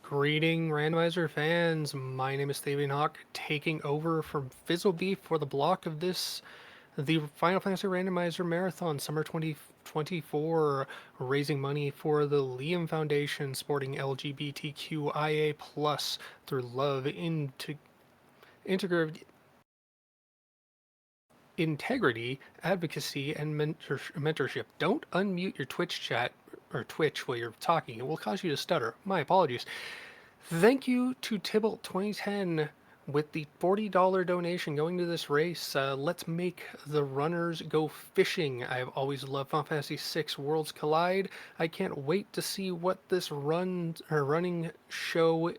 Greeting randomizer fans, my name is Steven Hawk, taking over from Fizzlebeef for the block of the Final Fantasy Randomizer Marathon Summer 2024, raising money for the Liam Foundation, sporting LGBTQIA plus through love into integrity, advocacy, and mentorship. Don't unmute your Twitch chat or Twitch while you're talking. It will cause you to stutter. My apologies. Thank you to Tybalt 2010 with the $40 donation going to this race. Let's make the runners go fishing. I've always loved Final Fantasy VI Worlds Collide. I can't wait to see what this running show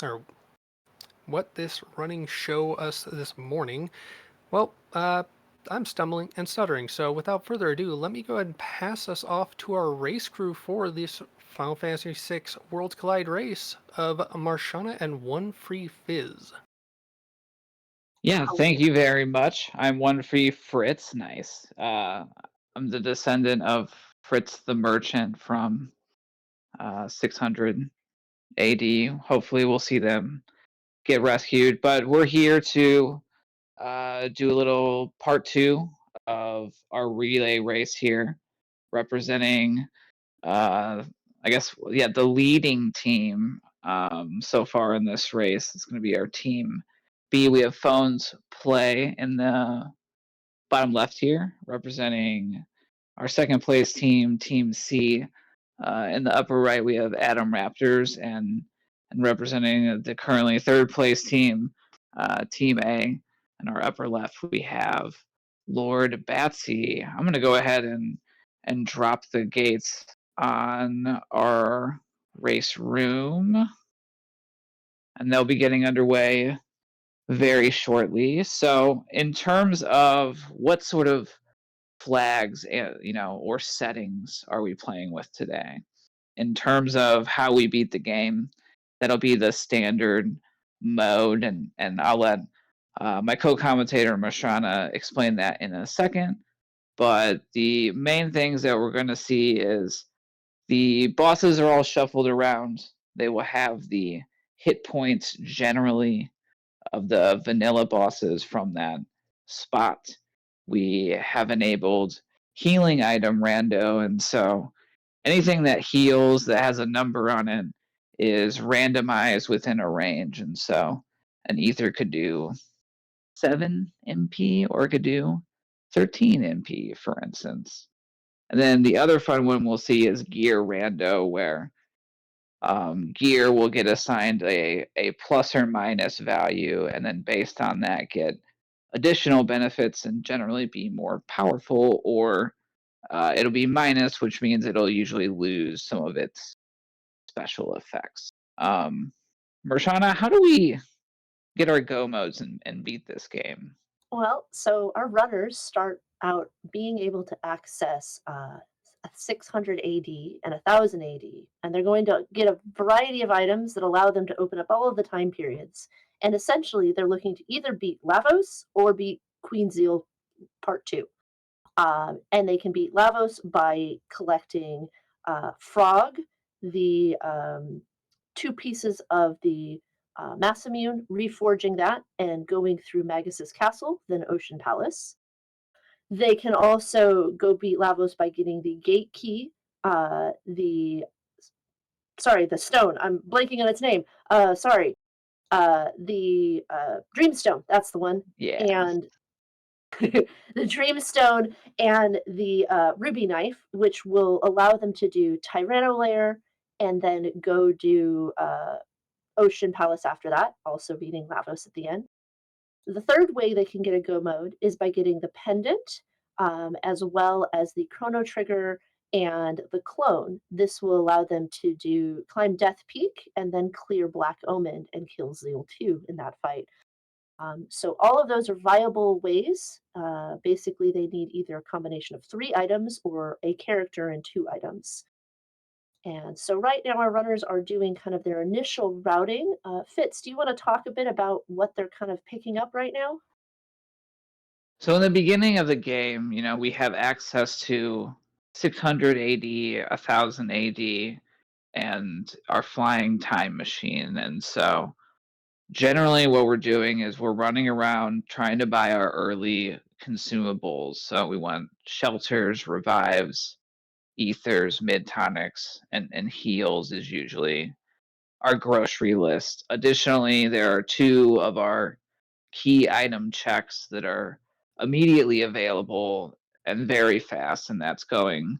or what this running show us this morning. Well, I'm stumbling and stuttering, so without further ado, let me go ahead and pass us off to our race crew for this Final Fantasy VI Worlds Collide race of Marshana and One Free Fizz. Yeah, thank you very much. I'm one free Fritz. Nice. I'm the descendant of Fritz the Merchant from 600 AD. Hopefully, we'll see them get rescued. But we're here to do a little part two of our relay race here, representing, I guess, yeah, the leading team so far in this race. It's going to be our team B. We have Phones Play in the bottom left here, representing our second place team, Team C. In the upper right, we have Adam Raptors, and representing the currently third place team, Team A. In our upper left, we have Lord Batsy. I'm going to go ahead and drop the gates on our race room, and they'll be getting underway very shortly. So, in terms of what sort of flags, or settings are we playing with today? In terms of how we beat the game, that'll be the standard mode, and I'll let my co-commentator Mashana explain that in a second. But the main things that we're going to see is the bosses are all shuffled around. They will have the hit points generally of the vanilla bosses from that spot. We have enabled healing item rando, and so anything that heals that has a number on it is randomized within a range. And so an ether could do 7 MP or it could do 13 MP, for instance. And then the other fun one we'll see is gear rando, where gear will get assigned a plus or minus value, and then based on that get additional benefits and generally be more powerful, or it'll be minus, which means it'll usually lose some of its special effects. Marshana, how do we get our go modes and beat this game? Well, so our runners start out being able to access 600 AD and 1000 AD, and they're going to get a variety of items that allow them to open up all of the time periods. And essentially, they're looking to either beat Lavos or beat Queen Zeal Part 2. And they can beat Lavos by collecting Frog, the two pieces of the Massamune, reforging that and going through Magus's castle, then Ocean Palace. They can also go beat Lavos by getting the gate key, the the stone. I'm blanking on its name. The Dreamstone. That's the one. Yeah. And the Dreamstone and the Ruby Knife, which will allow them to do Tyranno Lair and then go do Ocean Palace after that, also beating Lavos at the end. The third way they can get a go mode is by getting the pendant, as well as the chrono trigger and the clone. This will allow them to do climb Death Peak and then clear Black Omen and kill Zeal 2 in that fight. So all of those are viable ways. Basically, they need either a combination of 3 items or a character and 2 items. And so right now our runners are doing kind of their initial routing. Fitz, do you want to talk a bit about what they're kind of picking up right now? So in the beginning of the game, we have access to 600 AD, 1000 AD, and our flying time machine. And so generally what we're doing is we're running around trying to buy our early consumables. So we want shelters, revives, ethers, mid tonics, and heals is usually our grocery list. Additionally, there are two of our key item checks that are immediately available and very fast, and that's going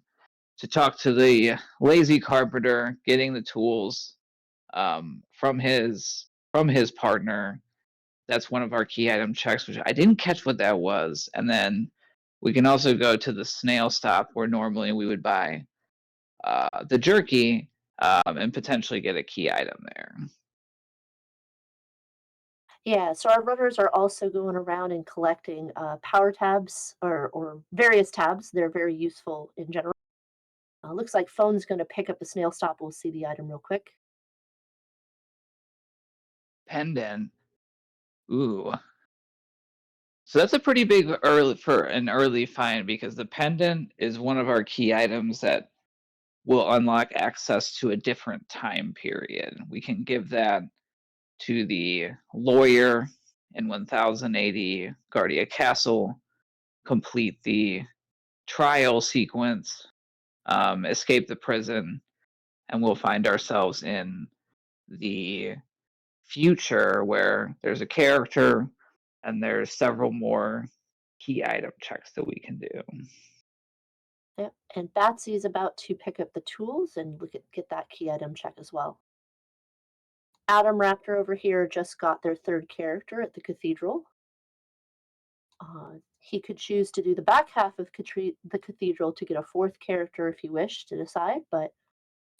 to talk to the lazy carpenter, getting the tools from his partner. That's one of our key item checks, which I didn't catch what that was. And then we can also go to the snail stop where normally we would buy the jerky and potentially get a key item there. Yeah, so our runners are also going around and collecting power tabs or various tabs. They're very useful in general. Looks like phone's going to pick up the snail stop. We'll see the item real quick. Pendant. Ooh. So that's a pretty big early find because the pendant is one of our key items that will unlock access to a different time period. We can give that to the lawyer in 1080 Guardia Castle, complete the trial sequence, escape the prison, and we'll find ourselves in the future where there's a character and there's several more key item checks that we can do. Yep. And Batsy's about to pick up the tools and get that key item check as well. Adam Raptor over here just got their third character at the cathedral. He could choose to do the back half of the cathedral to get a fourth character if he wished to decide, but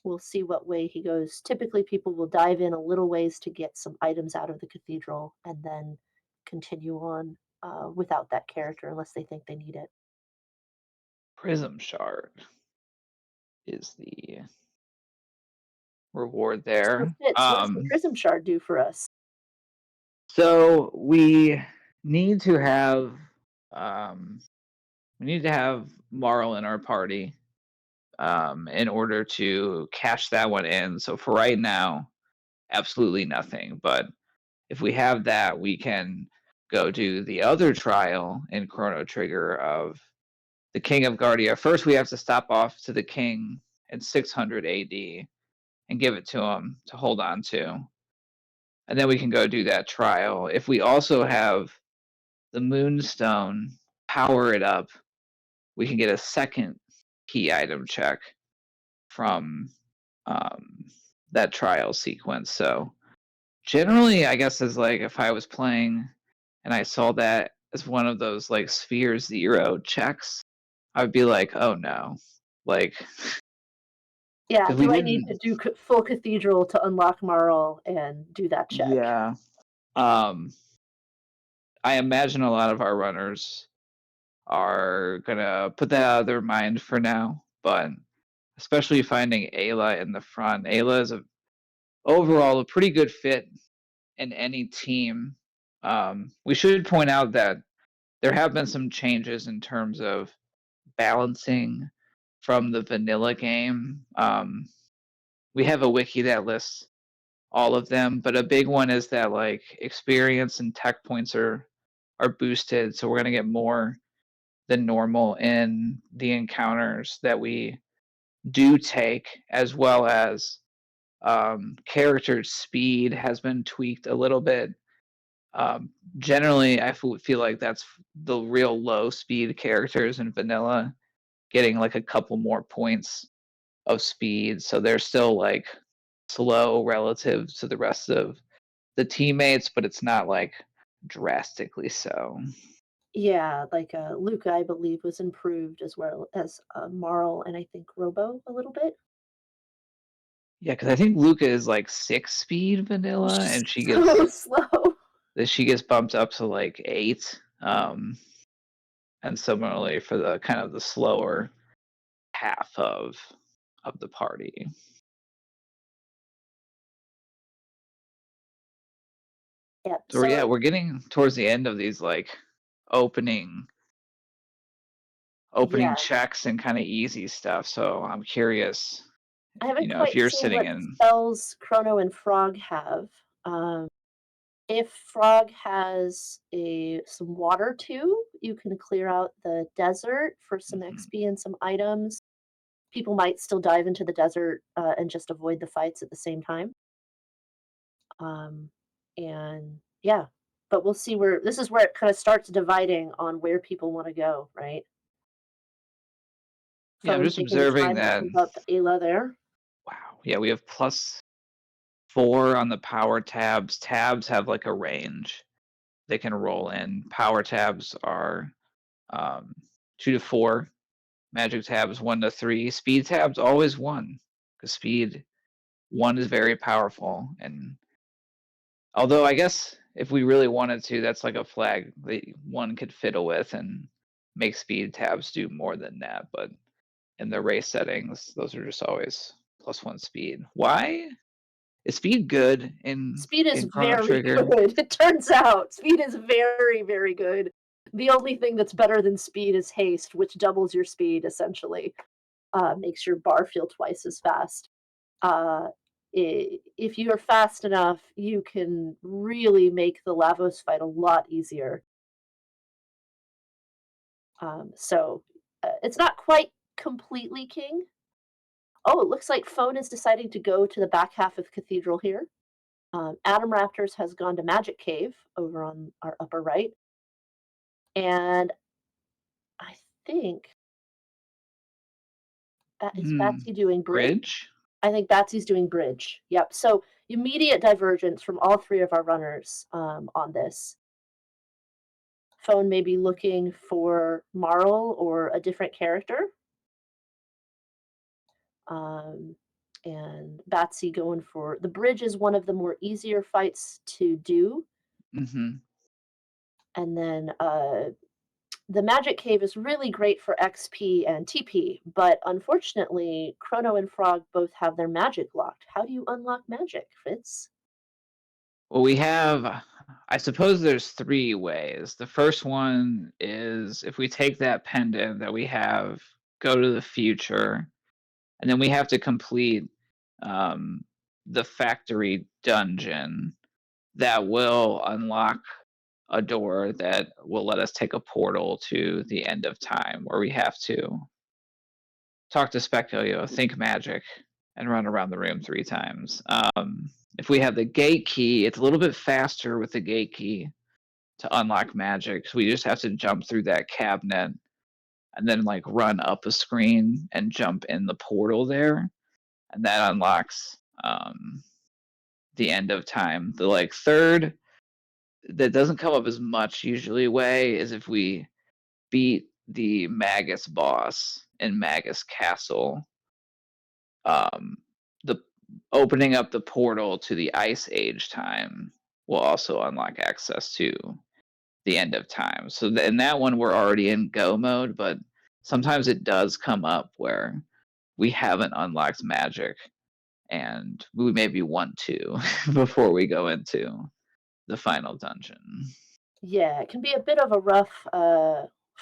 we'll see what way he goes. Typically, people will dive in a little ways to get some items out of the cathedral and then continue on without that character unless they think they need it. Prism shard is the reward there. Fitz, what does the Prism Shard do for us? So we need to have Marl in our party in order to cash that one in. So for right now, absolutely nothing. But if we have that, we can go do the other trial in Chrono Trigger of the King of Guardia. First, we have to stop off to the king in 600 AD and give it to him to hold on to. And then we can go do that trial. If we also have the Moonstone, power it up, we can get a second key item check from that trial sequence. So generally, I guess is like if I was playing and I saw that as one of those like Sphere Zero checks, I would be like, oh no, like Yeah, because we do I need didn't. to do full cathedral to unlock Marl and do that check? Yeah. I imagine a lot of our runners are gonna put that out of their mind for now, but especially finding Ayla in the front. Ayla is overall a pretty good fit in any team. We should point out that there have been some changes in terms of balancing from the vanilla game. We have a wiki that lists all of them, but a big one is that like experience and tech points are boosted, so we're gonna get more than normal in the encounters that we do take, as well as character speed has been tweaked a little bit. Generally, I feel like that's the real low speed characters in vanilla getting like a couple more points of speed, so they're still like slow relative to the rest of the teammates, but it's not like drastically so. Yeah, like Luca, I believe, was improved as well as Marl and I think Robo a little bit. Yeah, because I think Luca is like 6 speed vanilla, She's and she so gets slow. bumped up to like 8. And similarly for the kind of the slower half of the party. Yep. So yeah, So we're getting towards the end of these like opening yeah, checks and kind of easy stuff. So I'm curious I You haven't know, if quite you're seen sitting what in, spells Chrono and Frog have. Um, if Frog has some water too, you can clear out the desert for some Mhm. XP and some items. People might still dive into the desert and just avoid the fights at the same time. Um, and yeah, but we'll see where this is where it kind of starts dividing on where people want to go, right? Yeah, I'm Phone just taking the observing time to that. pump up Ayla there. Wow. Yeah, we have +4 on the power tabs. Tabs have like a range they can roll in. Power tabs are 2 to 4. Magic tabs 1 to 3. Speed tabs always 1 because speed 1 is very powerful. And although I guess if we really wanted to, that's like a flag that one could fiddle with and make speed tabs do more than that. But in the race settings, those are just always +1 speed. Why is speed good Speed is in Chrono very Trigger? good. It turns out speed is very, very good. The only thing that's better than speed is haste, which doubles your speed essentially. Makes your bar feel twice as fast. Uh, if you are fast enough, you can really make the Lavos fight a lot easier. It's not quite completely king. Oh, it looks like Phone is deciding to go to the back half of Cathedral here. Adam Raptors has gone to Magic Cave over on our upper right. And I think that is Hmm. Batsy doing bridge? Bridge? I think Batsy's doing bridge. Yep. So immediate divergence from all three of our runners on this. Phone may be looking for Marl or a different character. Um, and Batsy going for the bridge is one of the more easier fights to do. Hmm. And then the Magic Cave is really great for XP and TP, but unfortunately, Chrono and Frog both have their magic locked. How do you unlock magic, Fitz? Well, we have, I suppose there's 3 ways. The first one is if we take that pendant that we have, go to the future, and then we have to complete um, the factory dungeon that will unlock a door that will let us take a portal to the end of time where we have to talk to Speculio, think magic, and run around the room 3 times. If we have the gate key, it's a little bit faster with the gate key to unlock magic. So we just have to jump through that cabinet and then like run up a screen and jump in the portal there, and that unlocks the end of time. The like third that doesn't come up as much usually way is if we beat the Magus boss in Magus Castle. Um, the opening up the portal to the Ice Age time will also unlock access to the end of time. So in that one, we're already in go mode, but sometimes it does come up where we haven't unlocked magic and we maybe want to before we go into the final dungeon. Yeah, it can be a bit of a rough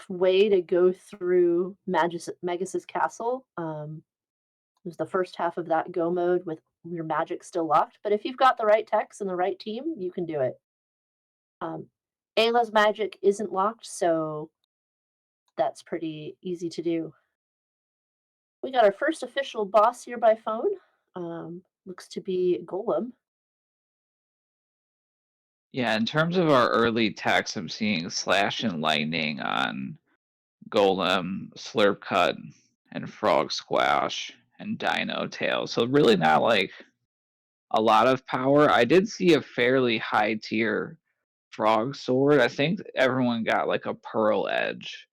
way to go through Magus's castle. It was the first half of that go mode with your magic still locked, but if you've got the right techs and the right team, you can do it. Ayla's magic isn't locked, so that's pretty easy to do. We got our first official boss here by phone. Looks to be Golem. Yeah, in terms of our early techs, I'm seeing Slash and Lightning on Golem, Slurp Cut, and Frog Squash, and Dino Tail. So really not like a lot of power. I did see a fairly high tier Frog Sword. I think everyone got like a Pearl Edge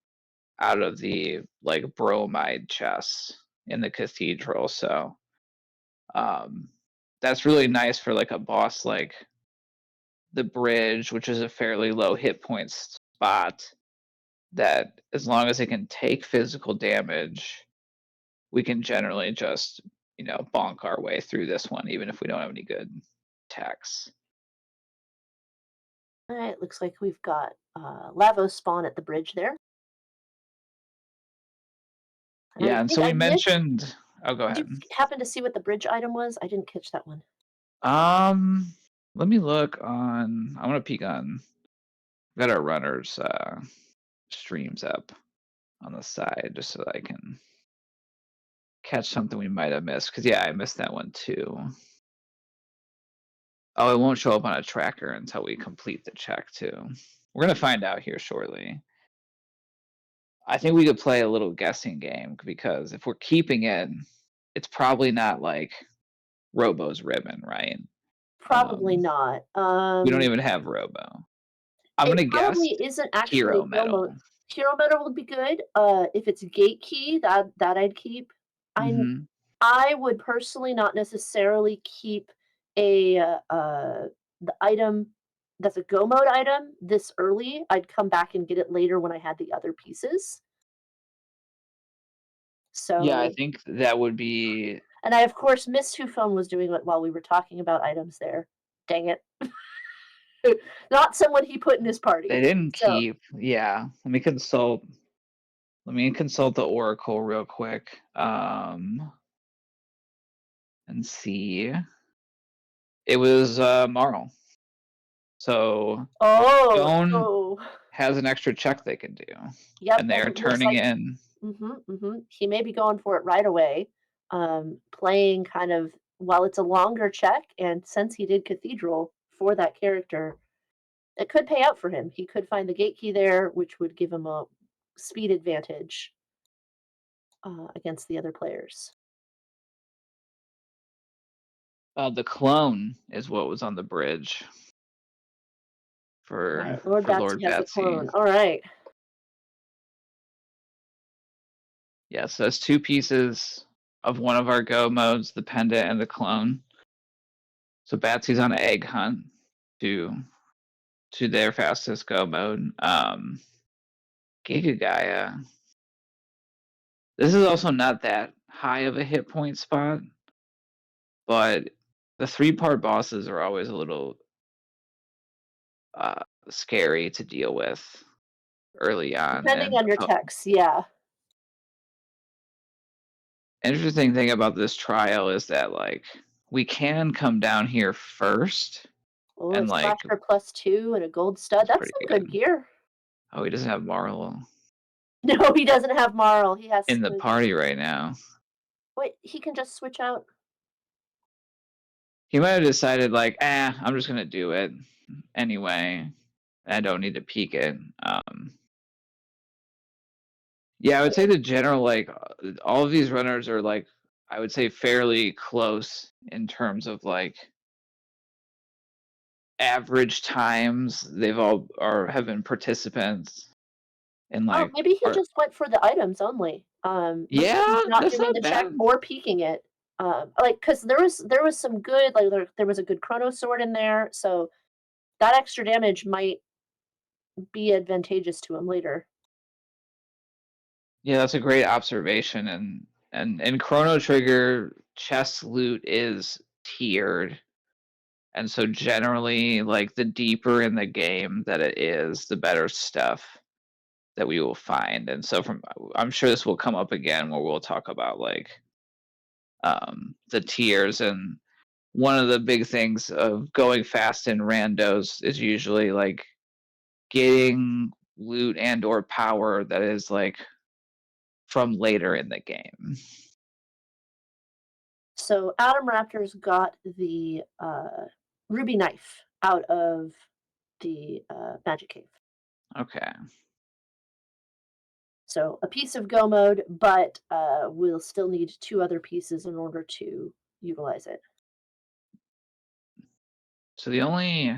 out of the like bromide chests in the cathedral. So um, that's really nice for like a boss like the bridge, which is a fairly low hit point spot. That as long as it can take physical damage, we can generally just bonk our way through this one, even if we don't have any good attacks. All right, looks like we've got Lavos spawn at the bridge there. And I Yeah, and think so I we missed. mentioned. Oh, go Did you ahead. happen to see what the bridge item was? I didn't catch that one. Let me look on. I want to peek on. Got our runners streams up on the side just so that I can catch something we might have missed. Because yeah, I missed that one too. Oh, it won't show up on a tracker until we complete the check too. We're gonna find out here shortly. I think we could play a little guessing game because if we're keeping it, it's probably not like Robo's ribbon, right? Probably not. We don't even have Robo. I'm It gonna guess probably isn't actually Hero Go Mode. Metal. Hero Metal would be good. If it's Gate Key, that I'd keep. Mm-hmm. I would personally not necessarily keep a the item that's a Go Mode item this early. I'd come back and get it later when I had the other pieces. Yeah, I So, think that would be. and I of course missed who phone was doing it while we were talking about items there. Dang it. Not someone he put in his party. They didn't So, keep. Yeah, let me consult. Let me consult the Oracle real quick. And see. It was Marl. So oh, Stone so has an extra check they can do, yep, and they and are it looks turning like in. He may be going for it right away, playing kind of while it's a longer check, and since he did Cathedral for that character, it could pay out for him. He could find the gate key there, which would give him a speed advantage against the other players. The clone is what was on the bridge All for right, Lord Lord Batsy has the Batsy. clone. All right. Yeah, so that's two pieces of one of our go modes, the pendant and the clone. So Batsy's on an egg hunt to their fastest go mode. Giga Gaia. This is also not that high of a hit point spot, but the 3-part bosses are always a little scary to deal with early on. Depending And on your techs, yeah. interesting thing about this trial is that like we can come down here first Oh, and it's like Slasher +2 and a gold stud. that's That's pretty some good good. gear. Oh, he doesn't have Marvel No, he doesn't have Marl. He has in the to. party right now. Wait, he can just switch out. He might have decided like, I'm just gonna do it anyway. I don't need to peek it. Yeah, I would say the general like all of these runners are like I would say fairly close in terms of like average times they've all or have been participants in Oh, like maybe he art. just went for the items only. Maybe he's Yeah, not that's doing not the check bad. or peeking it. Like, cause there was some good like there was a good Chrono sword in there, so that extra damage might be advantageous to him later. Yeah, that's a great observation and Chrono Trigger chest loot is tiered. And so generally like the deeper in the game that it is, the better stuff that we will find. And so I'm sure this will come up again where we'll talk about like the tiers. And one of the big things of going fast in randos is usually like getting loot and or power that is like from later in the game. So Adam Raptors got the ruby knife out of the magic cave. Okay. So a piece of go mode, but we'll still need 2 other pieces in order to utilize it. So the only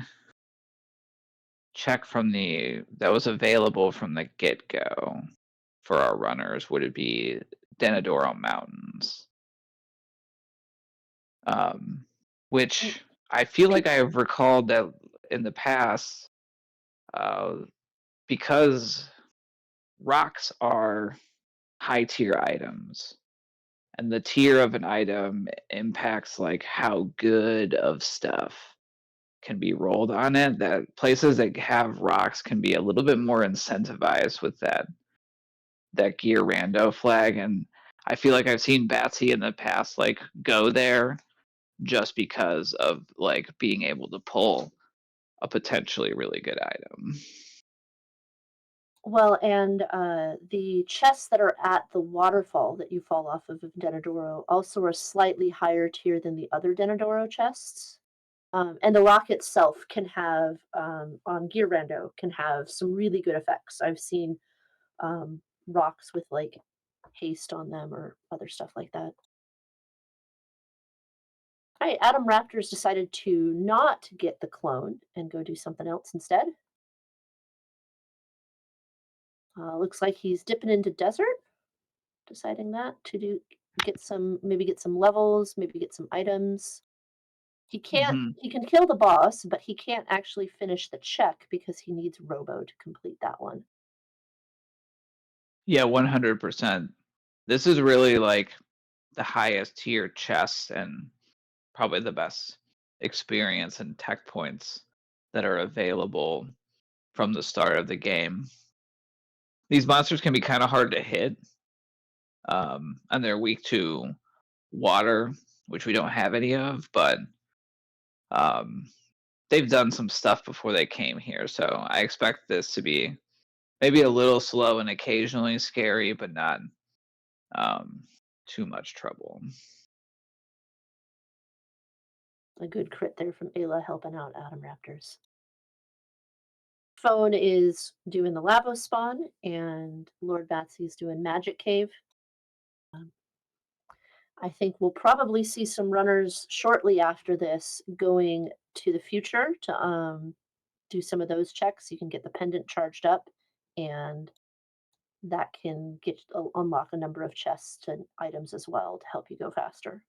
check from that was available from the get-go for our runners would it be Denadoro Mountains, which I feel like I have recalled that in the past, because rocks are high tier items, and the tier of an item impacts like how good of stuff can be rolled on it. That places that have rocks can be a little bit more incentivized with that gear rando flag. And I feel like I've seen Batsy in the past like go there just because of like being able to pull a potentially really good item. Well, and the chests that are at the waterfall that you fall off of Denadoro also are slightly higher tier than the other Denadoro chests. And the rock itself can have, on Gear Rando, can have some really good effects. I've seen rocks with like haste on them or other stuff like that. All right, Adam Raptors decided to not get the clone and go do something else instead. Looks like he's dipping into desert, deciding that to do get some levels, maybe get some items. Mhm. He can kill the boss, but he can't actually finish the check because he needs Robo to complete that one. Yeah, 100%. This is really like the highest tier chess and probably the best experience and tech points that are available from the start of the game. These monsters can be kind of hard to hit, and they're weak to water, which we don't have any of, but um, they've done some stuff before they came here, so I expect this to be maybe a little slow and occasionally scary, but not um, too much trouble. A good crit there from Ayla helping out Adam Raptors. Phone is doing the Lavo spawn, and Lord Batsy's doing Magic Cave. Um, I think we'll probably see some runners shortly after this going to the future to do some of those checks. You can get the pendant charged up, and that can unlock a number of chests and items as well to help you go faster.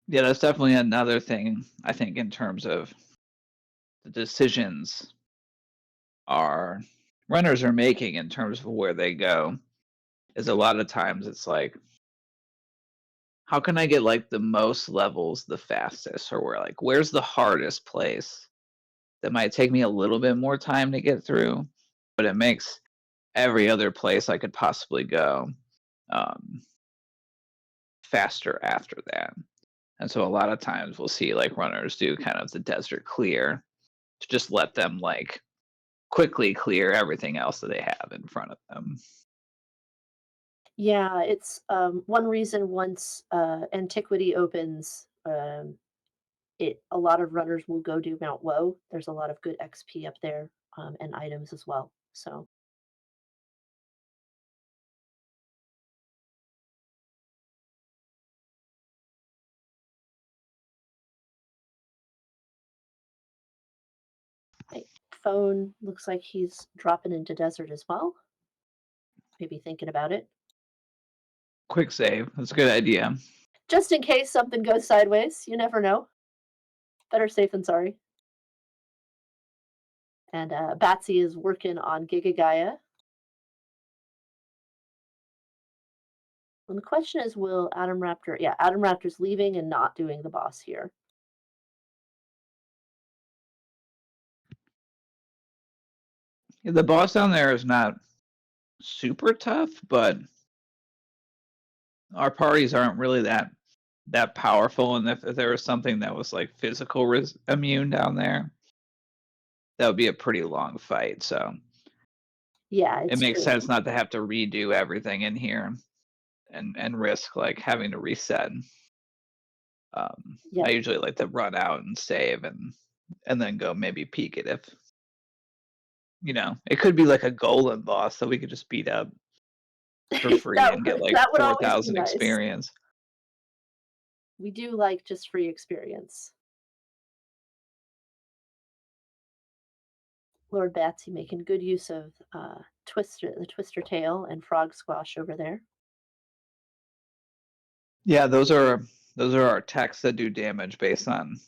Yeah, that's definitely another thing I think in terms of the decisions our runners are making in terms of where they go is a lot of times it's like how can I get like the most levels the fastest or where's the hardest place that might take me a little bit more time to get through but it makes every other place I could possibly go um, faster after that. And so a lot of times we'll see like runners do kind of the desert clear to just let them like quickly clear everything else that they have in front of them. Yeah, it's one reason once Antiquity opens, a lot of runners will go do Mount Woe. There's a lot of good XP up there and items as well. So hey, Phone looks like he's dropping into desert as well. Maybe thinking about it. Quick save. That's a good idea. Just in case something goes sideways. You never know. Better safe than sorry. And Batsy is working on Giga Gaia. And the question is, will Adam Raptor? Yeah, Adam Raptor's leaving and not doing the boss here. Yeah, the boss down there is not super tough, but our parties aren't really that powerful. And if there was something that was like physical immune down there, that would be a pretty long fight. So Yeah, it it's makes true. sense not to have to redo everything in here and risk like having to reset. I Yep. usually like to run out and save and then go maybe peek it if it could be like a golem boss that we could just beat up for free and get like That would always be 4,000 nice. experience. We do like just free experience. Lord Batsy making good use of the Twister tail and frog squash over there. Yeah, those are our techs that do damage based on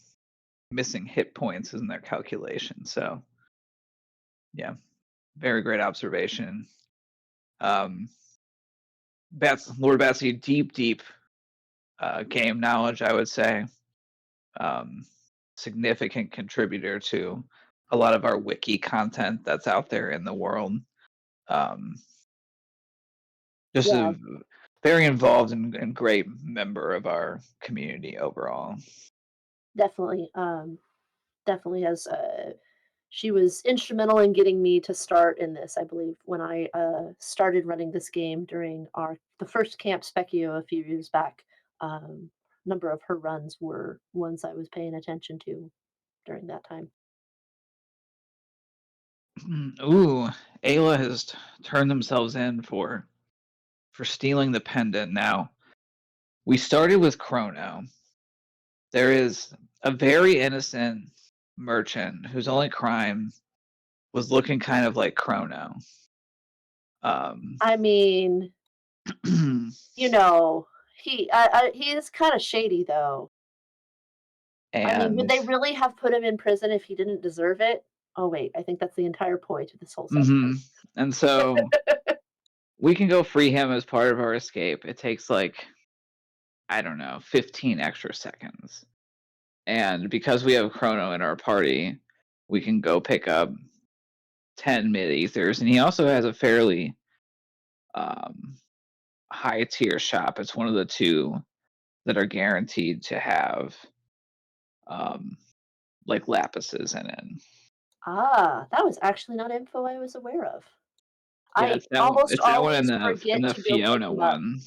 missing hit points in their calculation. So yeah, very great observation. Um, Lord Batsy, deep game knowledge, I would say. Um, significant contributor to a lot of our wiki content that's out there in the world. Um, just Yeah, a very involved and great member of our community overall. definitely. Definitely has. She was instrumental in getting me to start in this. I believe when I started running this game during the first Camp Specchio a few years back. Um, Number of her runs were ones I was paying attention to during that time. Ooh, Ayla has turned themselves in for stealing the pendant. Now, we started with Chrono. There is a very innocent merchant whose only crime was looking kind of like Chrono. Um, I mean, you know, he is kind of shady though. I mean, would and they really have put him in prison if he didn't deserve it? Oh wait, I think that's the entire point of this whole mhm, session. and so we can go free him as part of our escape. It takes like, I don't know, 15 extra seconds. And because we have Chrono in our party, we can go pick up 10 mid ethers. And he also has a fairly um, high tier shop. It's one of the two that are guaranteed to have um, like lapises in it. Ah, that was actually not info I was aware of. Yeah, I almost it's that one always and forget the to go pick Fiona them up. one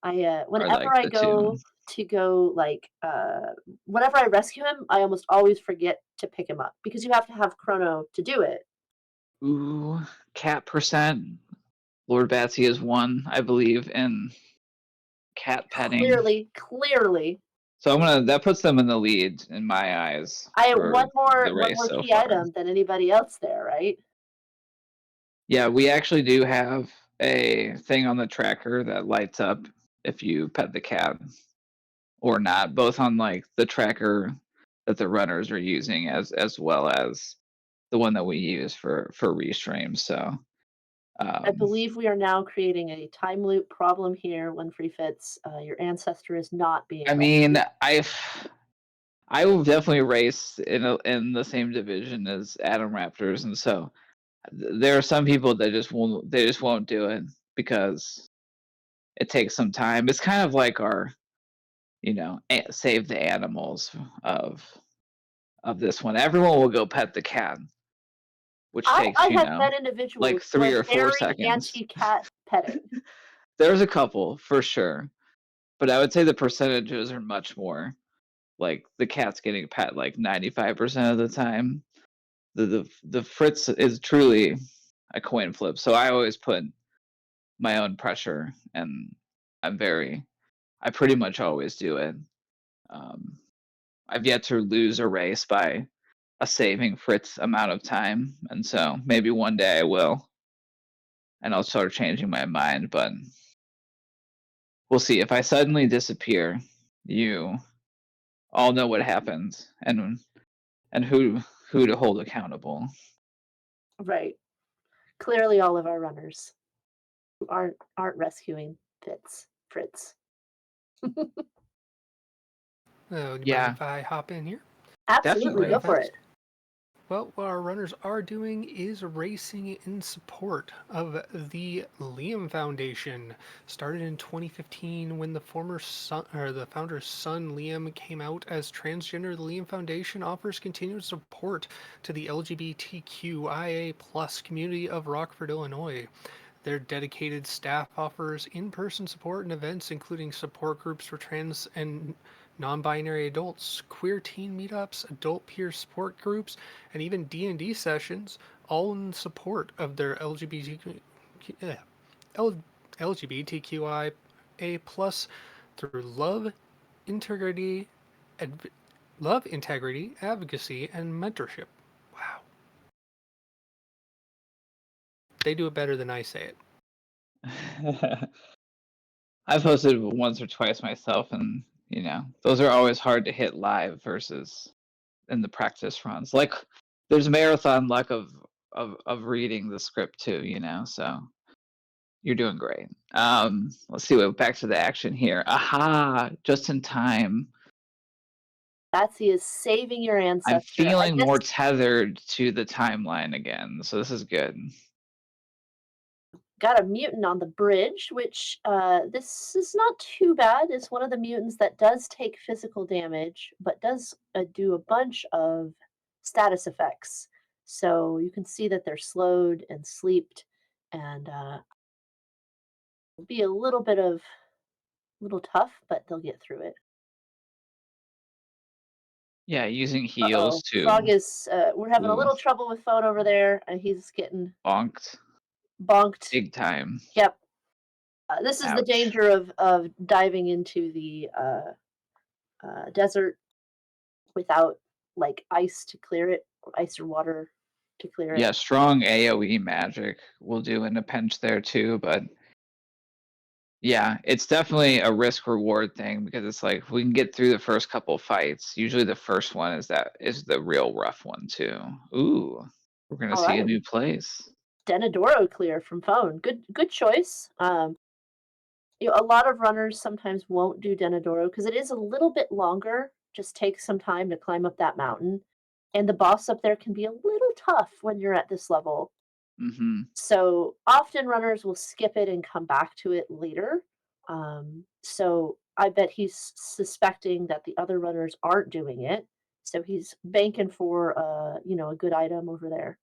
are Whenever like I the two. go to go like whenever I rescue him, I almost always forget to pick him up because you have to have Chrono to do it. Ooh, cat percent. Lord Batsy is one, I believe, in cat petting. Clearly. So that puts them in the lead in my eyes I for the one race more so key far. item than anybody else there, right? Yeah, we actually do have a thing on the tracker that lights up if you pet the cat or not, both on like the tracker that the runners are using as well as the one that we use for restreams. So I um, believe we are now creating a time loop problem here when free fits. Your ancestor is not being I mean, rescued. I will definitely race in the same division as Adam Raptors, and so there are some people that just won't do it because it takes some time. It's kind of like our save the animals of of this one. Everyone will go pet the cat, which takes I have met individuals like who three are or four very seconds. anti-cat petting. There's a couple for sure, but I would say the percentages are much more like the cat's getting pet like 95% of the time. The Fritz is truly a coin flip. So I always put my own pressure, and I pretty much always do it. Um, I've yet to lose a race by a saving Fritz amount of time, and so maybe one day I will, and I'll start changing my mind. But we'll see. If I suddenly disappear, you all know what happens, and who to hold accountable. Right. Clearly, all of our runners aren't rescuing Fritz. Do you mind Yeah, if I hop in here? Absolutely, Really go definitely. for fast? it. Well, what our runners are doing is racing in support of the Liam Foundation. Started in 2015 when the former son, or the founder's son Liam came out as transgender. The Liam Foundation offers continued support to the LGBTQIA plus community of Rockford, Illinois. Their dedicated staff offers in-person support and events, including support groups for trans and non-binary adults, queer teen meetups, adult peer support groups, and even D&D sessions, all in support of their LGBTQIA plus through integrity, adv- love, integrity, advocacy, and mentorship. Wow, they do it better than I say it. I've hosted once or twice myself, and those are always hard to hit live versus in the practice runs. Like there's marathon luck of reading the script too, so you're doing great. Let's see what back to the action here. Aha, just in time. Batsy is saving your I'm ancestor. I feeling more guess tethered to the timeline again, so this is good. got a mutant on the bridge, which this is not too bad. It's one of the mutants that does take physical damage, but does do a bunch of status effects. So you can see that they're slowed and sleeped, and it'll be a little tough, but they'll get through it. Yeah, using Uh heals oh, Frog to is. We're having a ooh, little trouble with phone over there, and he's getting bonked bonked. big time. Yep. This is the Ouch. danger of diving into the desert without like ice to clear it, or ice or water to clear it. Yeah, strong AoE magic will do in a pinch there too, but yeah, it's definitely a risk reward thing because it's like if we can get through the first couple fights, usually the first one is the real rough one too. Ooh, we're gonna All see a right, new place. Denadoro clear from phone. Good choice. A lot of runners sometimes won't do Denadoro because it is a little bit longer. Just takes some time to climb up that mountain, and the boss up there can be a little tough when you're at this level. Hmm. So often runners will skip it and come back to it later. So I bet he's suspecting that the other runners aren't doing it. So he's banking for a good item over there.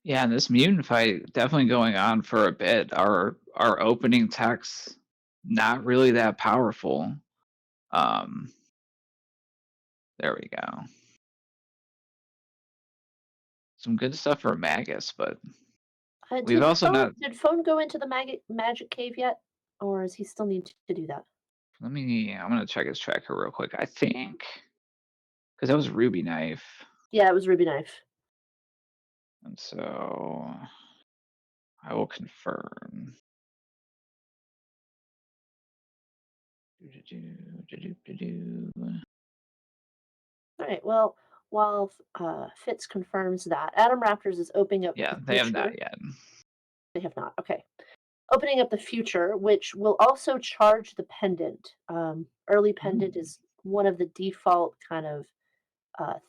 Yeah, and this mutant fight definitely going on for a bit. Our opening tech's not really that powerful. Um, there we go. Some good stuff for Magus, but we've Did also phone not. did phone go into the magic cave yet, or does he still need to do that? I'm gonna check his tracker real quick. I think because that was Ruby Knife, Yeah, it was Ruby Knife. and so I will confirm. Do-do-do, do-do-do-do. All right. Well, while Fitz confirms that, Adam Raptors is opening up the Yeah, they have future. not yet. They have not. Okay. Opening up the future, which will also charge the pendant. Early pendant Ooh. is one of the default kind of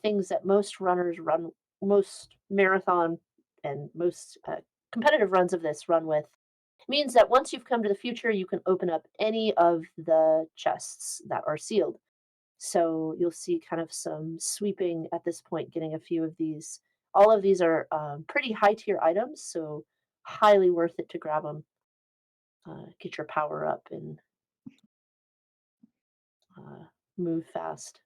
things that most runners run, most marathon and most competitive runs of this run with. It means that once you've come to the future, you can open up any of the chests that are sealed. So you'll see kind of some sweeping at this point, getting a few of these. All of these are pretty high tier items, so highly worth it to grab them. Get your power up and uh, move fast.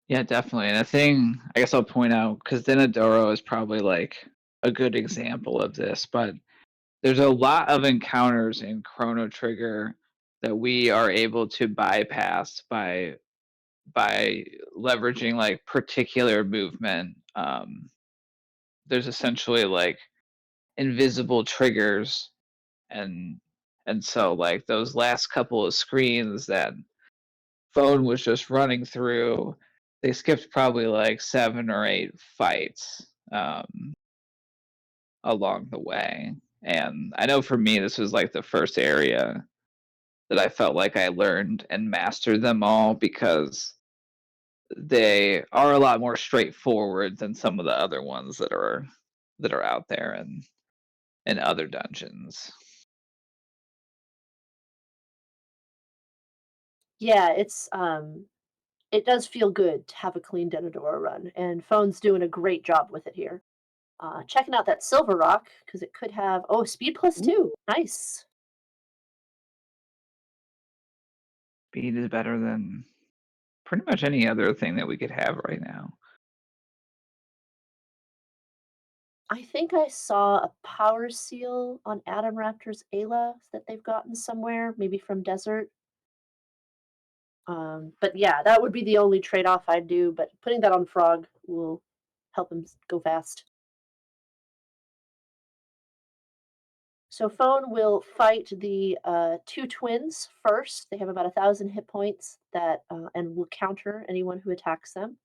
Yeah, definitely. And a thing I guess I'll point out because Denadoro is probably like a good example of this, but there's a lot of encounters in Chrono Trigger that we are able to bypass by leveraging like particular movement. There's essentially like invisible triggers and so like those last couple of screens that phone was just running through, they skipped probably like 7 or 8 fights along the way. And I know for me, this was like the first area that I felt like I learned and mastered them all because they are a lot more straightforward than some of the other ones that are out there and in other dungeons. Yeah, it does feel good to have a clean Denadora run, and Phone's doing a great job with it here. Checking out that Silver Rock because it could have speed plus Ooh. 2. Nice. Speed is better than pretty much any other thing that we could have right now. I think I saw a power seal on Adam Raptor's Ayla that they've gotten somewhere, maybe from Desert. But yeah, that would be the only trade-off I'd do. But putting that on Frog will help him go fast. So Phone will fight the two twins first. They have about 1,000 hit points and will counter anyone who attacks them.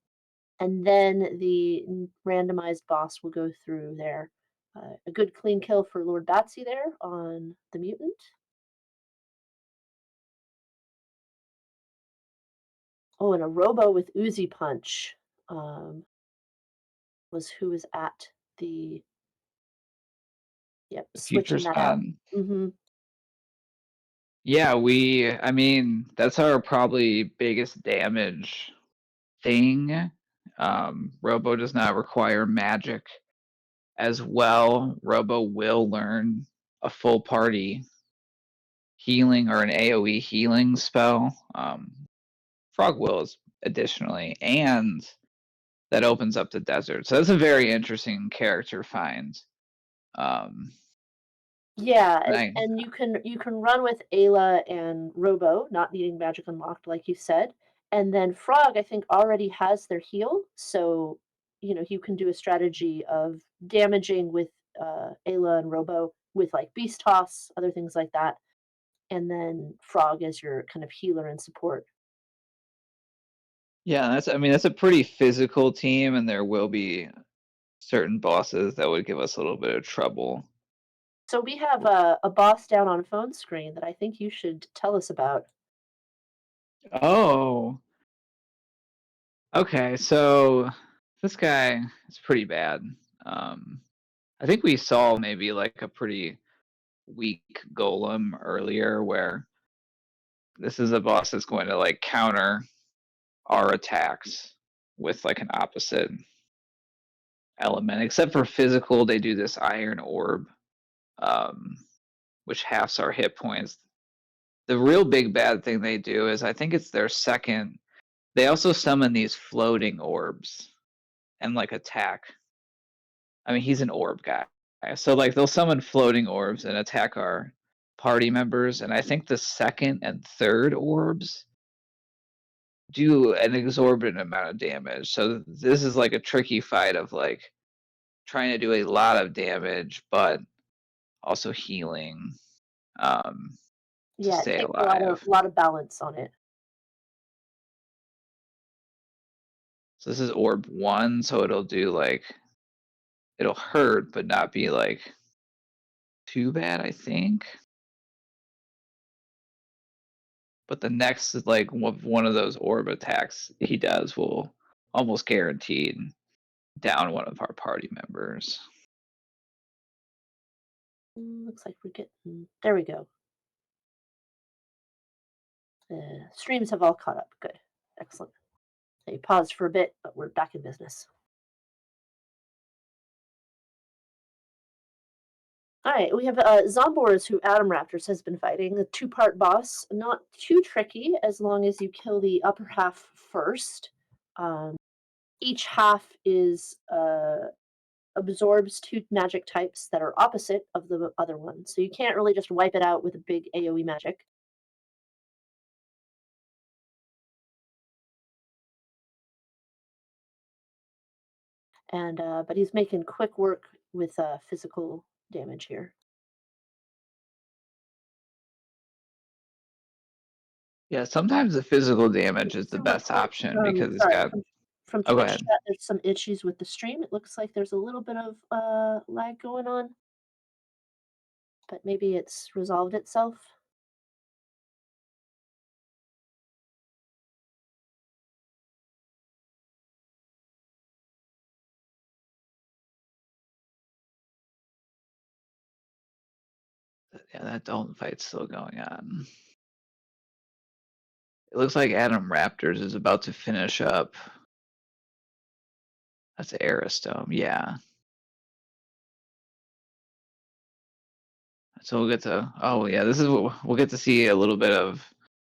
And then the randomized boss will go through there. A good clean kill for Lord Batsy there on the mutant. Oh, and a Robo with Uzi Punch um, was who was at the yep, The switching Futures that out. Con. Hmm. Yeah, I mean, that's our probably biggest damage thing. Robo does not require magic as well. Robo will learn a full party healing or an AoE healing spell. Frog will is additionally, and that opens up the desert. So that's a very interesting character find. Um, Yeah, and I, and you can run with Ayla and Robo, not needing magic unlocked, like you said, and then Frog, I think, already has their heal, so you can do a strategy of damaging with Ayla and Robo with like Beast Toss, other things like that, and then Frog as your kind of healer and support. yeah, that's a pretty physical team, and there will be certain bosses that would give us a little bit of trouble. So we have a boss down on phone screen that I think you should tell us about. Oh, okay. So this guy is pretty bad. Um, I think we saw maybe like a pretty weak golem earlier, where this is a boss that's going to like counter our attacks with like an opposite element. Except for physical, they do this iron orb, um, which halves our hit points. The real big bad thing they do is I think it's their second. They also summon these floating orbs and like attack. I mean, he's an orb guy. So like they'll summon floating orbs and attack our party members, and I think the second and third orbs do an exorbitant amount of damage. So this is like a tricky fight of like trying to do a lot of damage, but also healing um, to Yeah, it stay takes a lot of alive. lot of balance on it. So this is orb one, so it'll do like it'll hurt, but not be like too bad, I think. But the next is like one of those orb attacks he does will almost guaranteed down one of our party members. Looks like we're getting there. We go. The streams have all caught up. Good. Excellent. They paused for a bit, but we're back in business. All right, we have Zomboras, who Adam Raptors has been fighting. A two-part boss, not too tricky as long as you kill the upper half first. Um, each half is absorbs two magic types that are opposite of the other one, so you can't really just wipe it out with a big AOE magic. And but he's making quick work with physical damage here. Yeah, sometimes the physical damage is the So real best quick, option because it's sorry, got. from Oh, go Twitch ahead. chat, there's some issues with the stream. It looks like there's a little bit of lag going on, but maybe it's resolved itself. Yeah, that Dalton fight's still going on. It looks like Adam Raptors is about to finish up. That's Aristome, yeah. So we'll get to. Oh yeah, this is what we'll get to see a little bit of.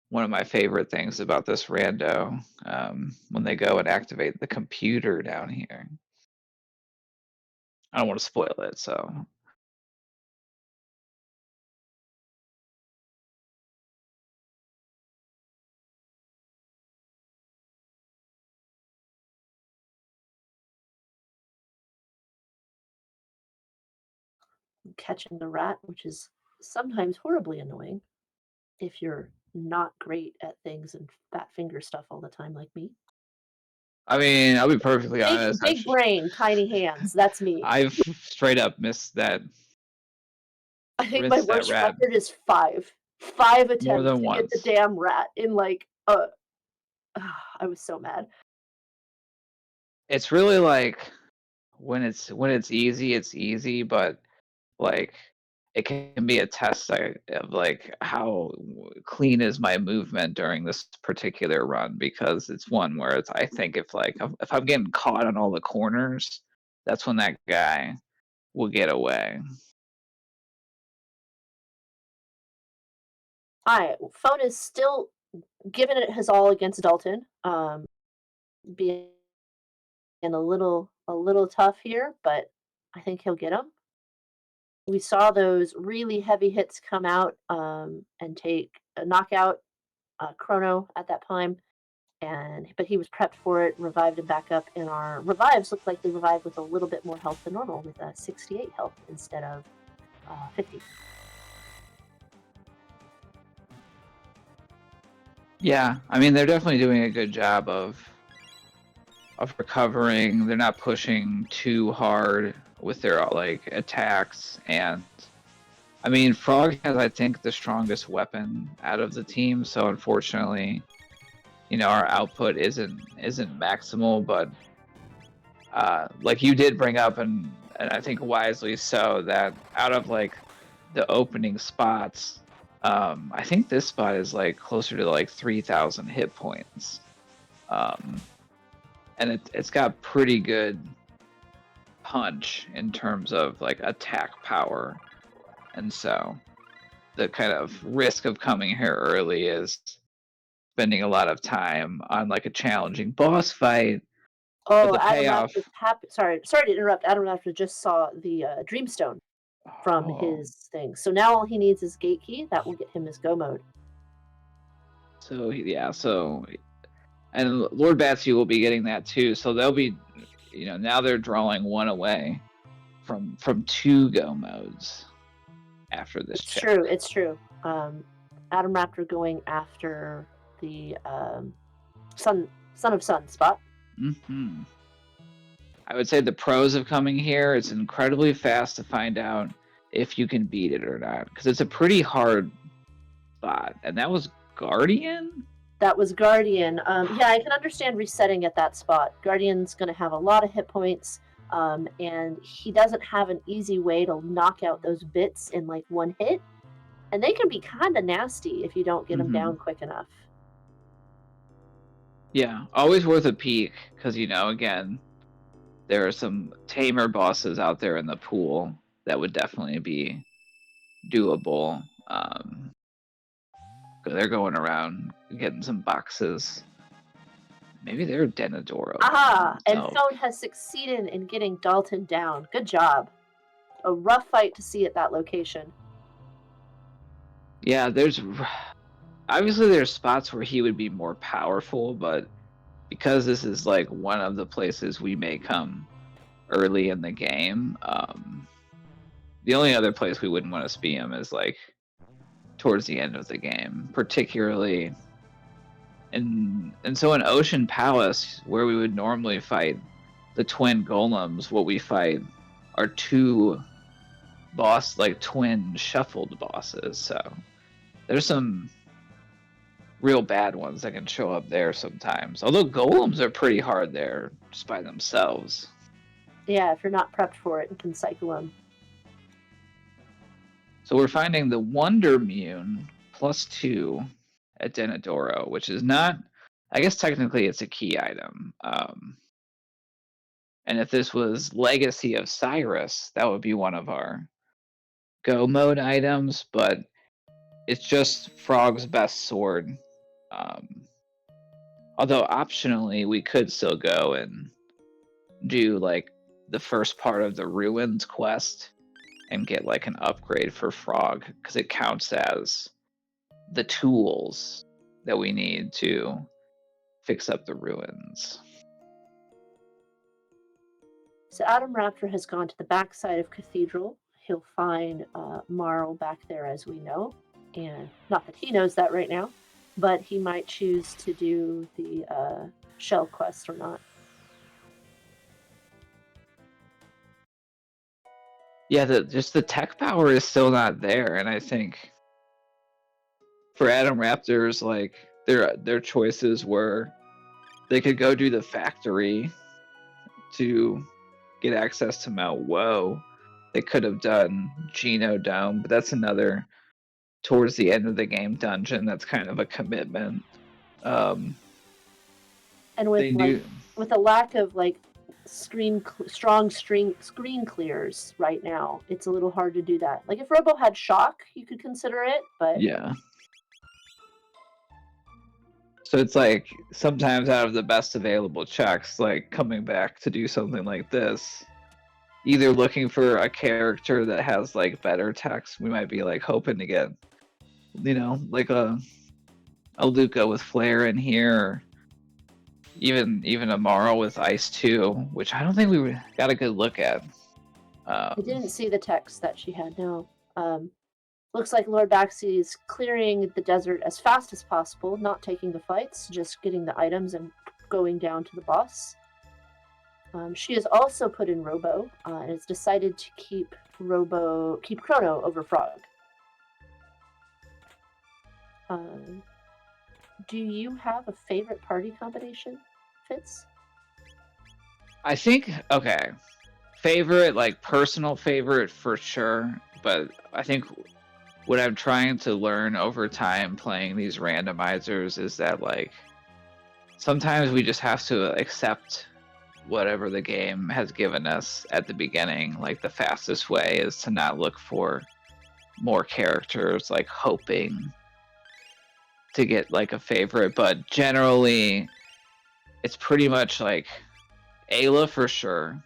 One of my favorite things about this rando, when they go and activate the computer down here. I don't want to spoil it, so I'm catching the rat, which is sometimes horribly annoying if you're not great at things and fat finger stuff all the time like me. I mean, I'll be perfectly Big honest. big brain, tiny hands. That's me. I've straight up missed that I think my worst rat record is 5. 5 more attempts than to get the once. damn rat in like I was so mad. It's really like when it's easy, but like it can be a test of like how clean is my movement during this particular run, because it's one where I think if I'm getting caught on all the corners, that's when that guy will get away. All right, Phone is still giving it his all against Dalton. Being a little tough here, but I think he'll get him. We saw those really heavy hits come out and take a knockout Chrono at that time, but he was prepped for it, revived him back up, and our revives looked like they revived with a little bit more health than normal, with 68 health instead of 50. Yeah, I mean they're definitely doing a good job of recovering. They're not pushing too hard with their like attacks, and I mean Frog has, I think, the strongest weapon out of the team, so unfortunately, our output isn't maximal, but like you did bring up, and I think wisely so, that out of like the opening spots, I think this spot is like closer to like 3,000 hit points, and it's got pretty good punch in terms of like attack power, and so the kind of risk of coming here early is spending a lot of time on like a challenging boss fight, but Oh, the Adam payoff. Raptor, sorry to interrupt. Adam Raptor just saw the Dreamstone from Oh, his thing. So now all he needs is Gate Key. That will get him his go mode. so yeah, and Lord Batsy will be getting that too. So they'll be, now they're drawing one away from two go modes after this It's check. true. It's true. Adam Raptor going after the Son of Sun spot. Hmm. I would say the pros of coming here, it's incredibly fast to find out if you can beat it or not, because it's a pretty hard spot. And that was Guardian? That was Guardian. Yeah, I can understand resetting at that spot. Guardian's going to have a lot of hit points, and he doesn't have an easy way to knock out those bits in like one hit. And they can be kind of nasty if you don't get them down quick enough. Yeah, always worth a peek, because, again, there are some tamer bosses out there in the pool that would definitely be doable. They're going around getting some boxes. Maybe they're Denadoro. Aha! And themselves. Phone has succeeded in getting Dalton down. Good job. A rough fight to see at that location. Yeah, obviously there's spots where he would be more powerful, but because this is like one of the places we may come early in the game, the only other place we wouldn't want to see him is like towards the end of the game, particularly so in Ocean Palace, where we would normally fight the twin golems, what we fight are two twin shuffled bosses. So there's some real bad ones that can show up there sometimes. Although golems are pretty hard there just by themselves. Yeah, if you're not prepped for it and can cycle them. So we're finding the Wonder Mune +2 at Denadoro, which is not, I guess technically it's a key item. And if this was Legacy of Cyrus, that would be one of our go mode items, but it's just Frog's best sword. Although optionally, we could still go and do like the first part of the Ruins quest and get like an upgrade for Frog, because it counts as the tools that we need to fix up the ruins. So Adam Raptor has gone to the backside of Cathedral. He'll find Marl back there, as we know. And not that he knows that right now, but he might choose to do the shell quest or not. Yeah, just the tech power is still not there, and I think for Adam Raptors, like their choices were they could go do the factory to get access to Mount Woe. They could have done Geno Dome, but that's another towards the end of the game dungeon. That's kind of a commitment. And They knew, with a lack of like screen clears right now, it's a little hard to do that. Like if Robo had shock, you could consider it, but yeah. So it's like sometimes out of the best available checks, like coming back to do something like this, either looking for a character that has like better text, we might be like hoping to get, like a Luca with Flare in here, or even a Mara with Ice 2, which I don't think we got a good look at. I didn't see the text that she had. No. Looks like Lord Baxi is clearing the desert as fast as possible, not taking the fights, just getting the items and going down to the boss. She has also put in Robo and has decided to keep Chrono over Frog. Do you have a favorite party combination, Fitz? I think, okay, favorite, like personal favorite for sure, but I think what I'm trying to learn over time playing these randomizers is that like sometimes we just have to accept whatever the game has given us at the beginning. Like the fastest way is to not look for more characters, like hoping to get like a favorite, but generally it's pretty much like Ayla for sure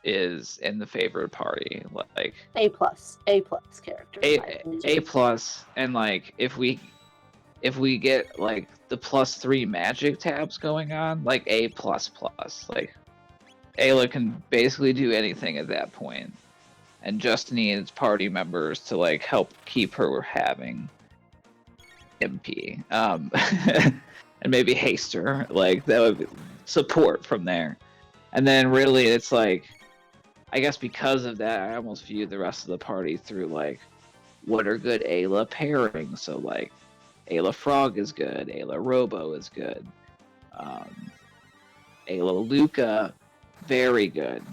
is in the favorite party, like A plus character. A plus, and like if we get like the +3 magic tabs going on, like A plus plus, like Ayla can basically do anything at that point, and just needs party members to like help keep her having MP, and maybe haste her, like that would be support from there, and then really it's like. I guess because of that, I almost view the rest of the party through like, what are good Ayla pairings? So like, Ayla Frog is good, Ayla Robo is good, Ayla Luca, very good.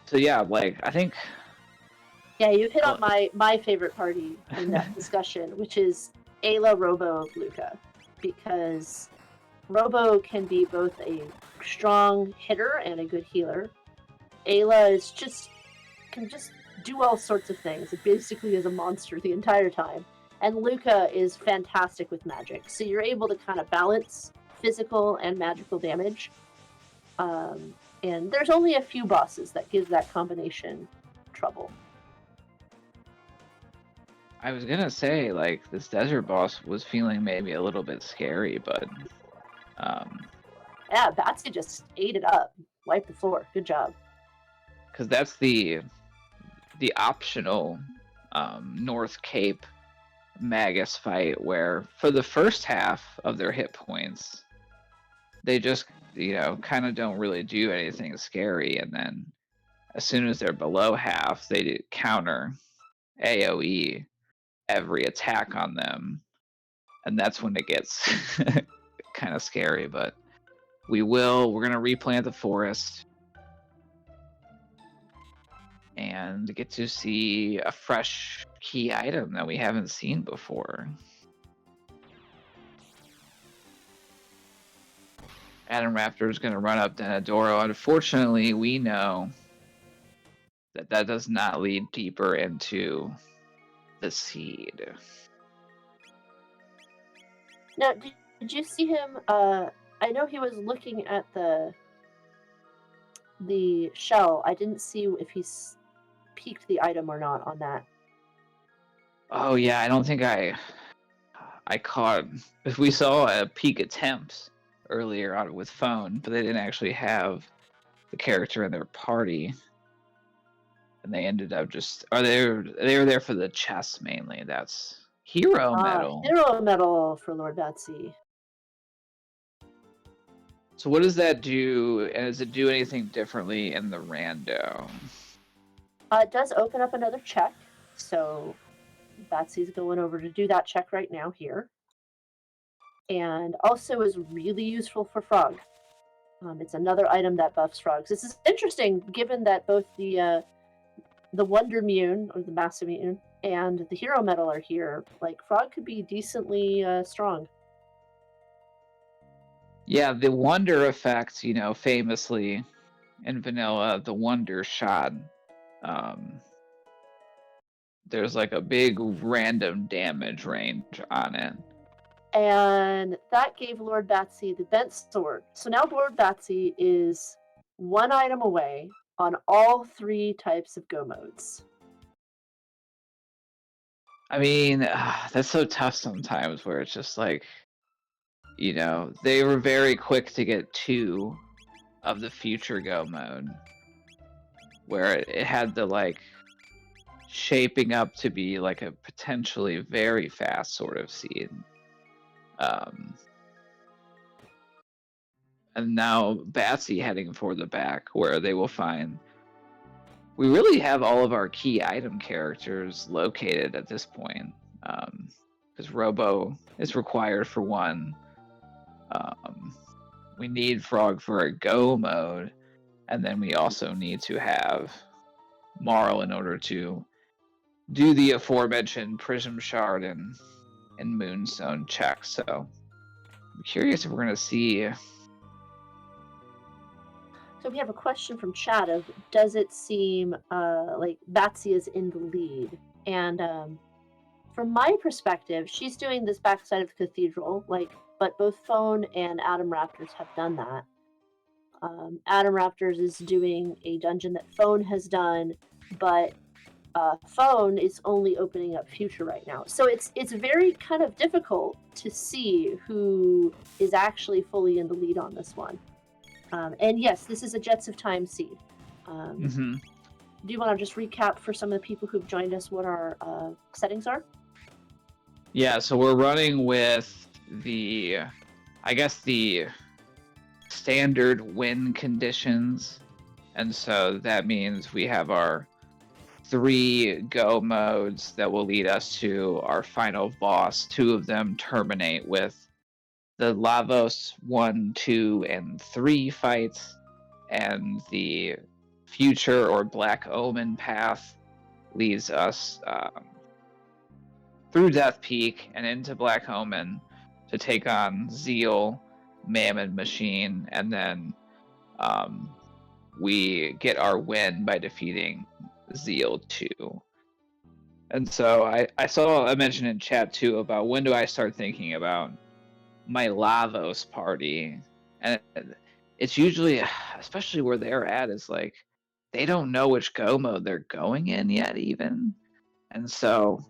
So yeah, like I think. Yeah, you hit on my favorite party in that discussion, which is Ayla, Robo, Luca, because Robo can be both a strong hitter and a good healer. Ayla can just do all sorts of things. It basically is a monster the entire time. And Luca is fantastic with magic, so you're able to kind of balance physical and magical damage. And there's only a few bosses that give that combination trouble. I was gonna say like this desert boss was feeling maybe a little bit scary, but yeah, Batsy just ate it up, wiped the floor. Good job. Because that's the optional North Cape Magus fight where for the first half of their hit points, they just kind of don't really do anything scary, and then as soon as they're below half, they counter AoE every attack on them, and that's when it gets kind of scary. But we're gonna replant the forest and get to see a fresh key item that we haven't seen before. Adam Raptor is going to run up Denadoro. Unfortunately, we know that does not lead deeper into the seed. Now, did you see him? I know he was looking at the shell. I didn't see if he's peeked the item or not on that. Oh yeah, I don't think I caught. If we saw a peek attempts earlier on with phone, but they didn't actually have the character in their party, and they ended up just. Or they were there for the chest mainly. That's hero medal. Hero medal for Lord Batsy. So what does that do? And does it do anything differently in the rando? It does open up another check, so Batsy's going over to do that check right now here. and also is really useful for frog. It's another item that buffs frogs. This is interesting given that both the Wonder Mune, or the Massive Mune, and the Hero Medal are here. Like, frog could be decently strong. Yeah, the wonder effect, famously in vanilla, the wonder shot. There's like a big random damage range on it. And that gave Lord Batsy the bent sword. So now Lord Batsy is one item away on all 3 types of go modes. I mean, that's so tough sometimes where it's just like, they were very quick to get 2 of the future go mode, where it had the like shaping up to be like a potentially very fast sort of seed. And now Batsy heading for the back, where they will find we really have all of our key item characters located at this point, because Robo is required for 1. We need Frog for a go mode, and then we also need to have Marl in order to do the aforementioned Prism Shard and Moonstone check. So I'm curious if we're going to see. So we have a question from chat of, does it seem like Batsy is in the lead? And from my perspective, she's doing this backside of the cathedral, but both Phone and Adam Raptors have done that. Adam Raptors is doing a dungeon that Phone has done, but Phone is only opening up future right now. So it's very kind of difficult to see who is actually fully in the lead on this one. And yes, this is a Jets of Time seed. Do you want to just recap for some of the people who've joined us what our settings are? Yeah, so we're running with the standard win conditions. And so that means we have our 3 go modes that will lead us to our final boss. 2 of them terminate with the Lavos 1, 2, and 3 fights, and the future or Black Omen path leads us through Death Peak and into Black Omen to take on Zeal, Mammon Machine, and then we get our win by defeating Zeal 2. And so I saw a mention in chat too about when do I start thinking about my Lavos party. And it's usually, especially where they're at, is like they don't know which go mode they're going in yet even. And so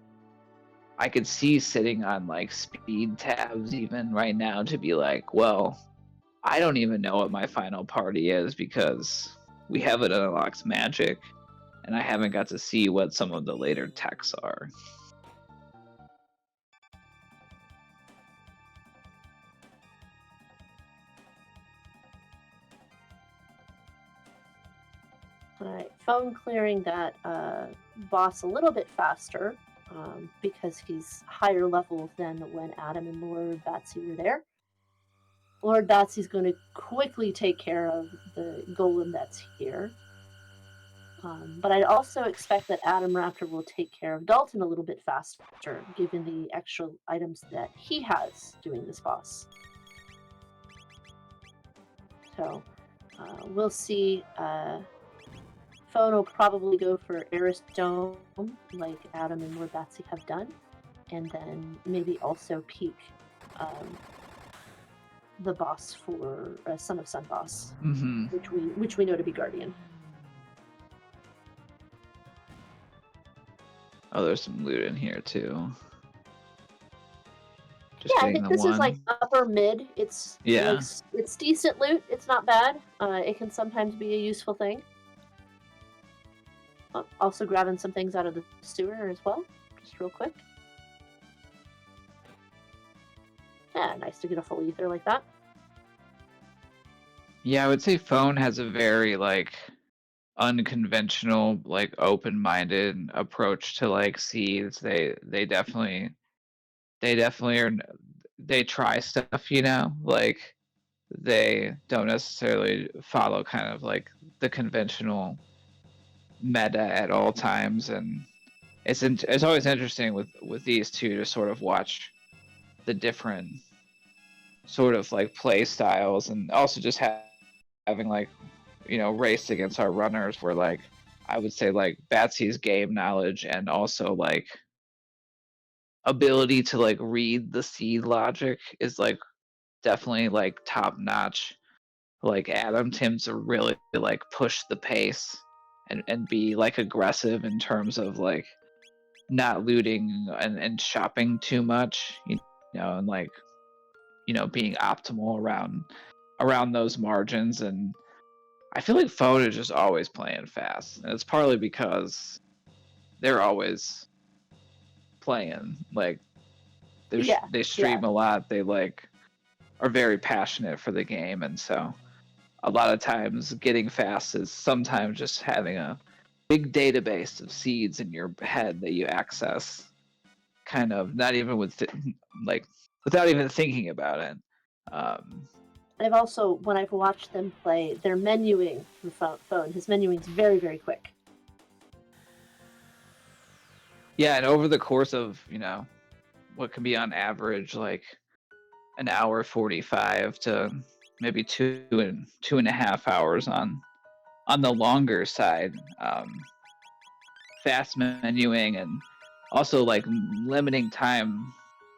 I could see sitting on like speed tabs even right now to be like, well, I don't even know what my final party is because we haven't unlocked magic and I haven't got to see what some of the later techs are. Alright, Phone clearing that boss a little bit faster because he's higher level than when Adam and Lord Batsy were there. Lord Batsy's going to quickly take care of the golem that's here. But I'd also expect that Adam Raptor will take care of Dalton a little bit faster, given the extra items that he has doing this boss. So we'll see. Phone will probably go for Eris Dome, like Adam and Lord Batsy have done, and then maybe also peek the boss for Son of Sun boss, which we know to be Guardian. Oh, there's some loot in here too. Just I think this is like upper mid. It's it's decent loot. It's not bad. It can sometimes be a useful thing. Oh, also grabbing some things out of the sewer as well, just real quick. Yeah, nice to get a full ether like that. Yeah, I would say Phone has a very like unconventional, like open-minded approach to like seeds. They definitely are. they try stuff, like they don't necessarily follow kind of like the conventional meta at all times, and it's always interesting with these two to sort of watch the different sort of like play styles, and also just having like raced against our runners where like I would say like Batsy's game knowledge and also like ability to like read the seed logic is like definitely like top notch. Like Adam tends to really like push the pace and be like aggressive in terms of like not looting and shopping too much, and like being optimal around those margins. And I feel like Phone is just always playing fast, and it's partly because they're always playing. Like Yeah, they yeah. stream a lot. They like are very passionate for the game, and so a lot of times getting fast is sometimes just having a big database of seeds in your head that you access, kind of not even like without even thinking about it. Um, I've also, when I've watched them play, their menuing from phone, his menuing is very, very quick. yeah, and over the course of what can be on average like an hour 45 to maybe 2.5 hours on the longer side. Fast menuing and also like limiting time,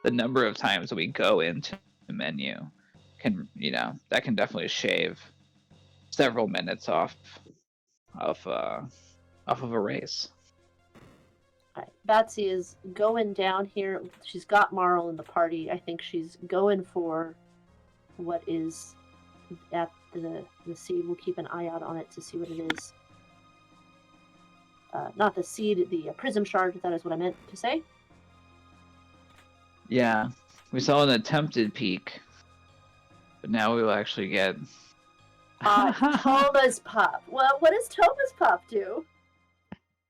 the number of times that we go into the menu can that can definitely shave several minutes of off of a race. All right. Batsy is going down here. She's got Marl in the party. I think she's going for what is at the seed. We'll keep an eye out on it to see what it is. Not the seed, the prism shard. That is what I meant to say. Yeah, we saw an attempted peak, but now we will actually get Toma's Pup. Well, what does Toma's Pup do?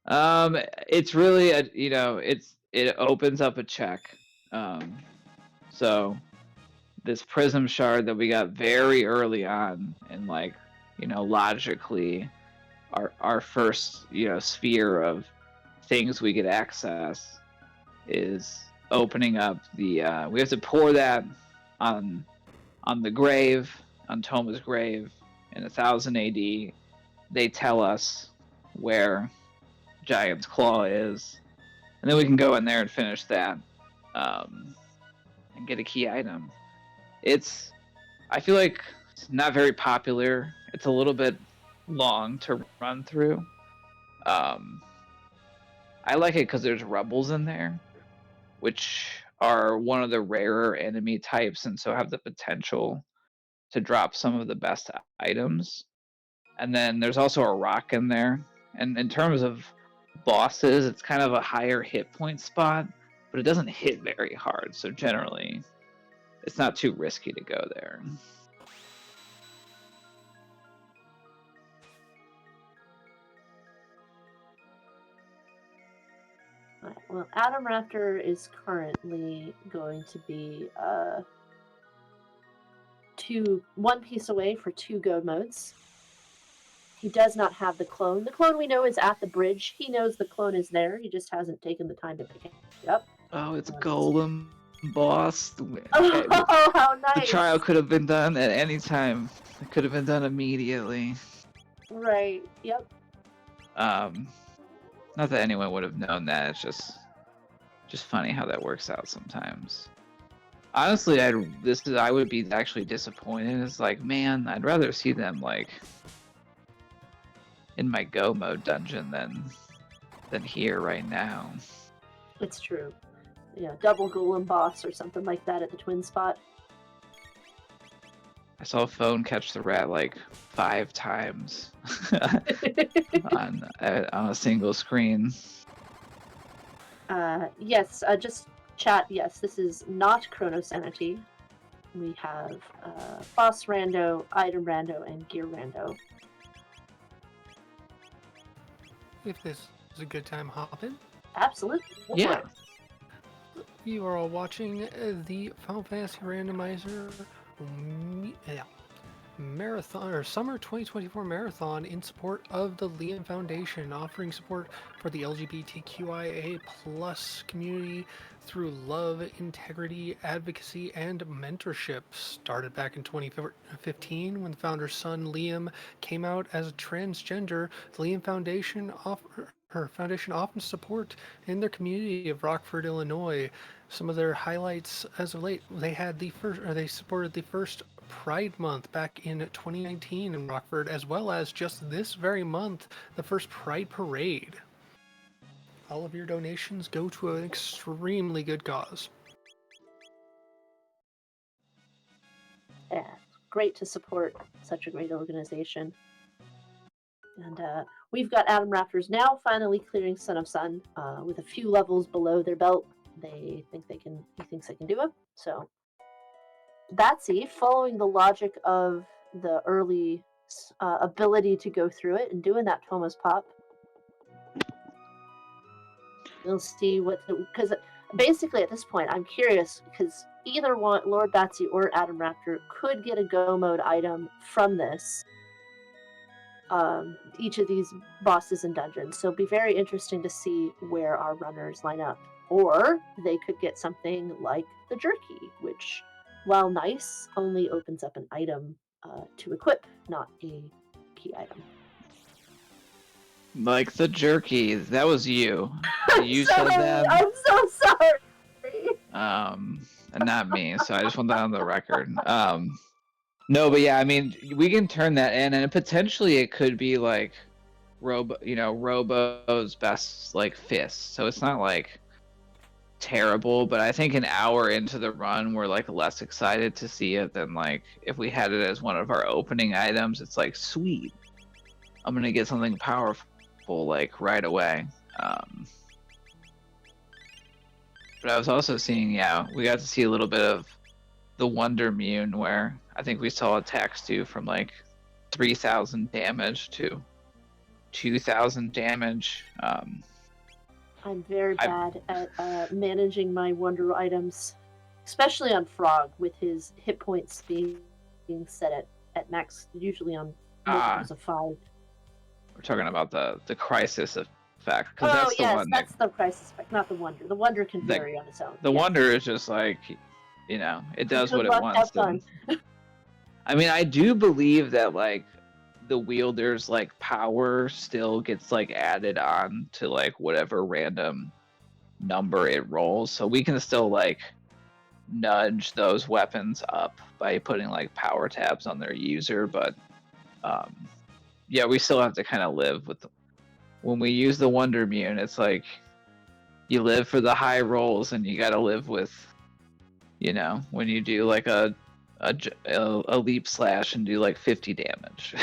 it's really it opens up a check. So this prism shard that we got very early on, and like logically our first sphere of things we could access is opening up the we have to pour that on the grave, on Toma's grave in 1000 AD. They tell us where Giant's Claw is, and then we can go in there and finish that, and get a key item. I feel like it's not very popular. It's a little bit long to run through. I like it because there's rebels in there, which are one of the rarer enemy types, and so have the potential to drop some of the best items. And then there's also a rock in there. And in terms of bosses, it's kind of a higher hit point spot, but it doesn't hit very hard. So generally, it's not too risky to go there. Right, well, Adam Raptor is currently going to be one piece away for 2 goad modes. He does not have the clone. The clone we know is at the bridge. He knows the clone is there. He just hasn't taken the time to pick it up. Oh, it's Golem boss. Oh, how nice! The trial could have been done at any time. It could have been done immediately. Right. Yep. Not that anyone would have known that. It's just funny how that works out sometimes. Honestly, I would be actually disappointed. It's like, man, I'd rather see them like in my go mode dungeon than here right now. It's true. Yeah, double golem boss or something like that at the twin spot. I saw Phone catch the rat like 5 times on a single screen. Yes, just chat. Yes, this is not Chrono Sanity. We have boss rando, item rando, and gear rando. If this is a good time, hop in. Absolutely. Yeah. You are all watching the Final Fantasy Randomizer Marathon or Summer 2024 Marathon in support of the Liam Foundation, offering support for the LGBTQIA plus community through love, integrity, advocacy, and mentorship. Started back in 2015 when the founder's son Liam came out as a transgender. The Liam Foundation her foundation offers support in their community of Rockford, Illinois. Some of their highlights as of late, they supported the first Pride Month back in 2019 in Rockford, as well as just this very month, the first Pride Parade. All of your donations go to an extremely good cause. Yeah, great to support such a great organization. And we've got Atom Raptors now finally clearing Son of Sun with a few levels below their belt. He thinks they can do it. So Batsy, following the logic of the early ability to go through it and doing that Thomas Pop, we'll see because basically at this point I'm curious because either one, Lord Batsy or Atom Raptor, could get a go mode item from this. Each of these bosses and dungeons, so it'll be very interesting to see where our runners line up. Or they could get something like the jerky, which, while nice, only opens up an item to equip, not a key item. Like the jerky, that was you. You said that. I'm so sorry. And not me. So I just want that on the record. No, but yeah, I mean, we can turn that in, and potentially it could be like Robo's best like fist. So it's not like terrible, but I think an hour into the run, we're like less excited to see it than like if we had it as one of our opening items. It's like, sweet, I'm gonna get something powerful like right away. But I was also seeing, we got to see a little bit of the Wonder Mune, where I think we saw attacks do from like 3,000 damage to 2,000 damage. I'm very bad at managing my wonder items, especially on Frog, with his hit points being set at max, usually on multiples of 5. We're talking about the crisis effect, because that's the one. That's the crisis effect, not the wonder. The wonder can vary on its own. The wonder is just like, it does what it wants. Have fun. I mean, I do believe that like the wielder's like power still gets like added on to like whatever random number it rolls, so we can still like nudge those weapons up by putting like power tabs on their user. But we still have to kind of live with when we use the Wonder Mune. It's like you live for the high rolls, and you got to live with when you do like a leap slash and do like 50 damage.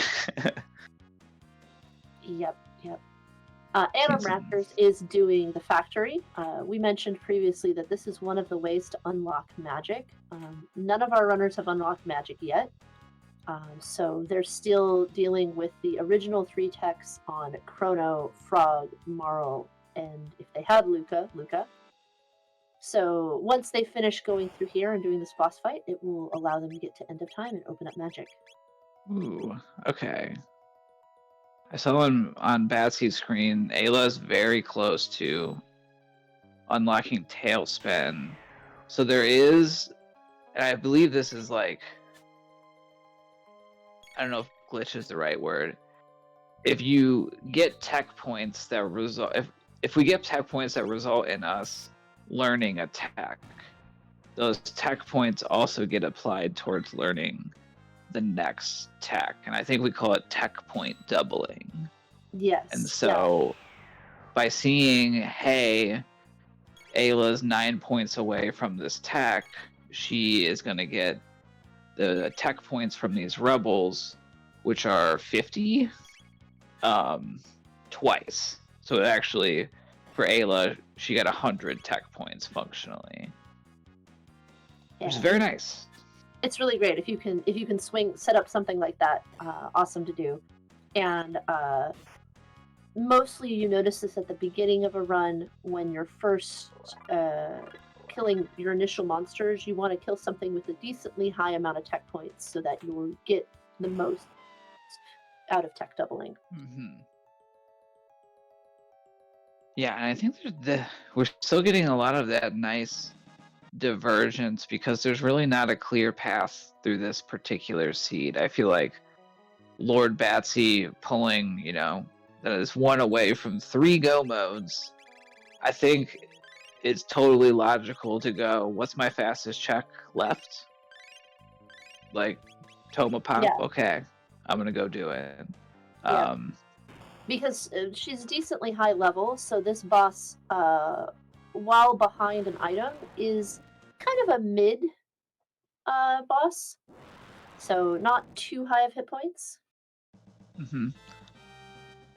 Yep. Atom Raptors is doing the factory. We mentioned previously that this is one of the ways to unlock magic. None of our runners have unlocked magic yet. So they're still dealing with the original 3 techs on Chrono, Frog, Marl, and if they had Luca. So once they finish going through here and doing this boss fight, it will allow them to get to end of time and open up magic. Ooh, okay. I saw on Batsy's screen, Ayla's very close to unlocking Tailspin. So there is, and I believe this is like, I don't know if glitch is the right word. If you get tech points that result, if we get tech points that result in us learning a tech, those tech points also get applied towards learning the next tech, and I think we call it tech point doubling. Yes. And so by seeing, hey, Ayla's 9 points away from this tech, she is going to get the tech points from these rebels, which are 50, twice. So it actually, for Ayla, she got 100 tech points functionally, which is very nice. It's really great if you can set up something like that. Awesome to do. And mostly you notice this at the beginning of a run when you're first killing your initial monsters, you want to kill something with a decently high amount of tech points so that you will get the most out of tech doubling. Yeah, and I think we're still getting a lot of that nice divergence because there's really not a clear path through this particular seed. I feel like Lord Batsy pulling, that is one away from 3 go modes. I think it's totally logical to go, what's my fastest check left? Like, Toma Pop, Yeah. okay, I'm going to go do it. Yeah. Because she's decently high level, so this boss, while behind an item, is kind of a mid boss. So not too high of hit points.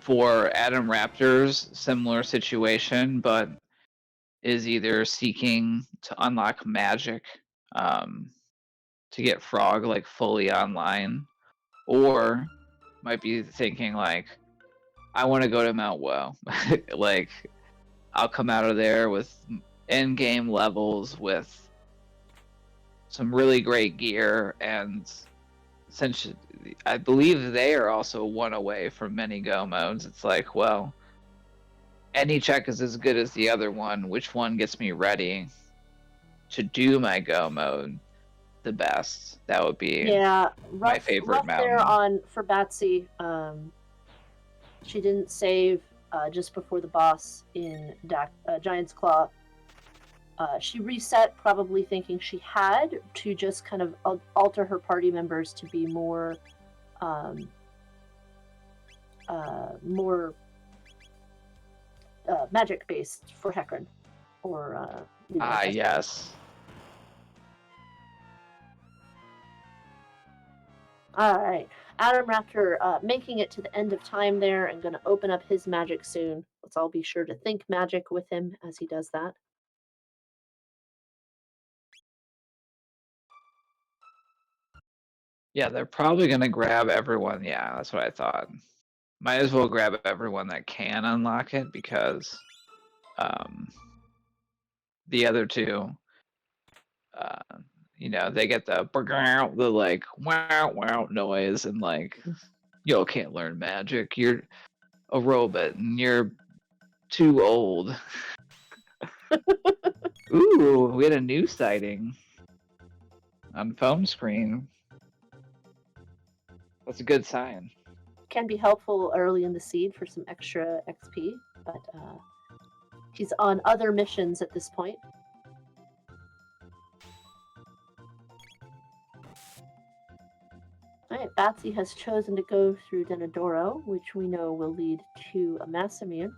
For Adam Raptor's similar situation, but is either seeking to unlock magic to get Frog like fully online, or might be thinking like, I want to go to Mount Woe. Like, I'll come out of there with end game levels with some really great gear, and since I believe they are also one away from many go modes, it's like, well, any check is as good as the other one. Which one gets me ready to do my go mode the best? That would be my favorite rough mountain. there on for Batsy. She didn't save just before the boss in Giant's Claw. She reset, probably thinking she had to just kind of alter her party members to be more magic based for Hecarim, or yes. All right, Adam Raptor making it to the end of time there and going to open up his magic soon. Let's all be sure to think magic with him as he does that. Yeah, they're probably going to grab everyone. Yeah, that's what I thought. Might as well grab everyone that can unlock it, because the other two, they get the like wow wow noise, and like, yo, can't learn magic. You're a robot and you're too old. Ooh, we had a new sighting on phone screen. That's a good sign. Can be helpful early in the seed for some extra XP, but he's on other missions at this point. Alright, Batsy has chosen to go through Denadoro, which we know will lead to a mass immune.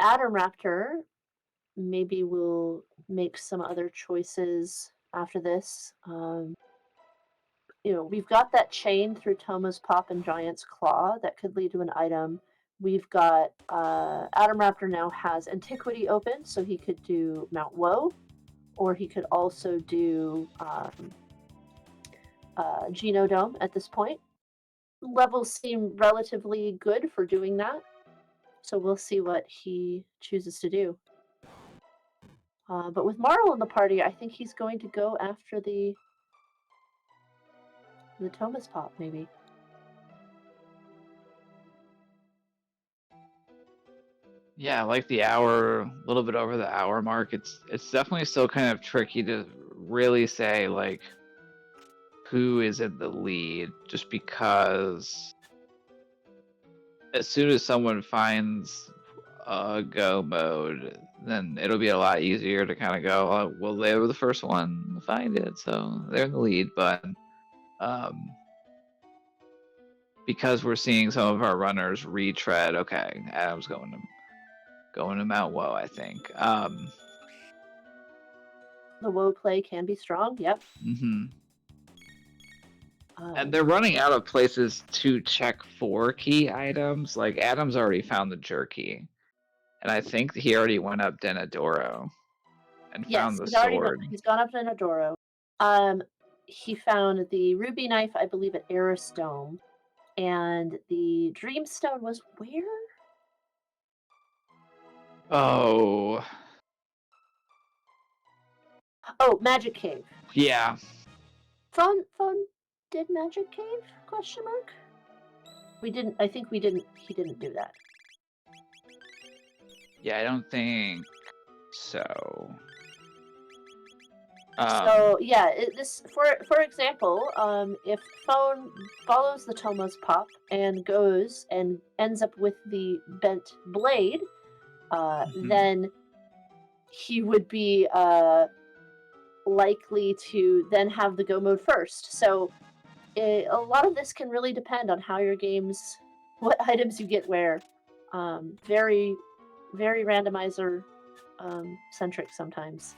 Adam Raptor maybe will make some other choices after this. We've got that chain through Toma's Pop and Giant's Claw that could lead to an item. We've got Adam Raptor now has Antiquity open, so he could do Mount Woe, or he could also do Genodome at this point. Levels seem relatively good for doing that, so we'll see what he chooses to do. But with Marl in the party, I think he's going to go after the Thomas Pop, maybe. Yeah, like the hour, a little bit over the hour mark. It's definitely still kind of tricky to really say like who is in the lead, just because as soon as someone finds a go mode, then it'll be a lot easier to kind of go, oh, well, they were the first one to find it, so they're in the lead. But because we're seeing some of our runners retread, okay, Adam's going to Mount Woe, I think. The Woe play can be strong, yep. And they're running out of places to check for key items. Like, Adam's already found the jerky, and I think he already went up Denadoro and found the sword. He's gone up Denadoro. He found the ruby knife, I believe, at Eris Dome, and the Dreamstone was where? Oh, Oh, Magic Cave. Yeah. Phone did Magic Cave? Question mark. We didn't. I think we didn't. He didn't do that. Yeah, I don't think so. So yeah, this for example, if Phone follows the Tomo's Pop and goes and ends up with the bent blade, then he would be likely to then have the go mode first. So a lot of this can really depend on how your games, what items you get where. Very, very randomizer centric sometimes.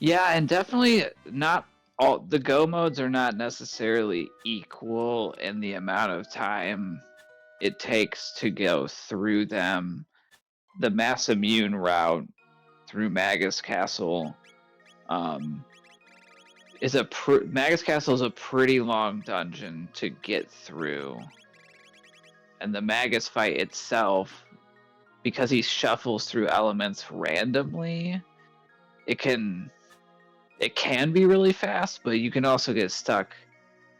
Yeah, and definitely not all the go modes are not necessarily equal in the amount of time it takes to go through them. The mass immune route through Magus Castle is Magus Castle is a pretty long dungeon to get through. And the Magus fight itself, because he shuffles through elements randomly, it can be really fast, but you can also get stuck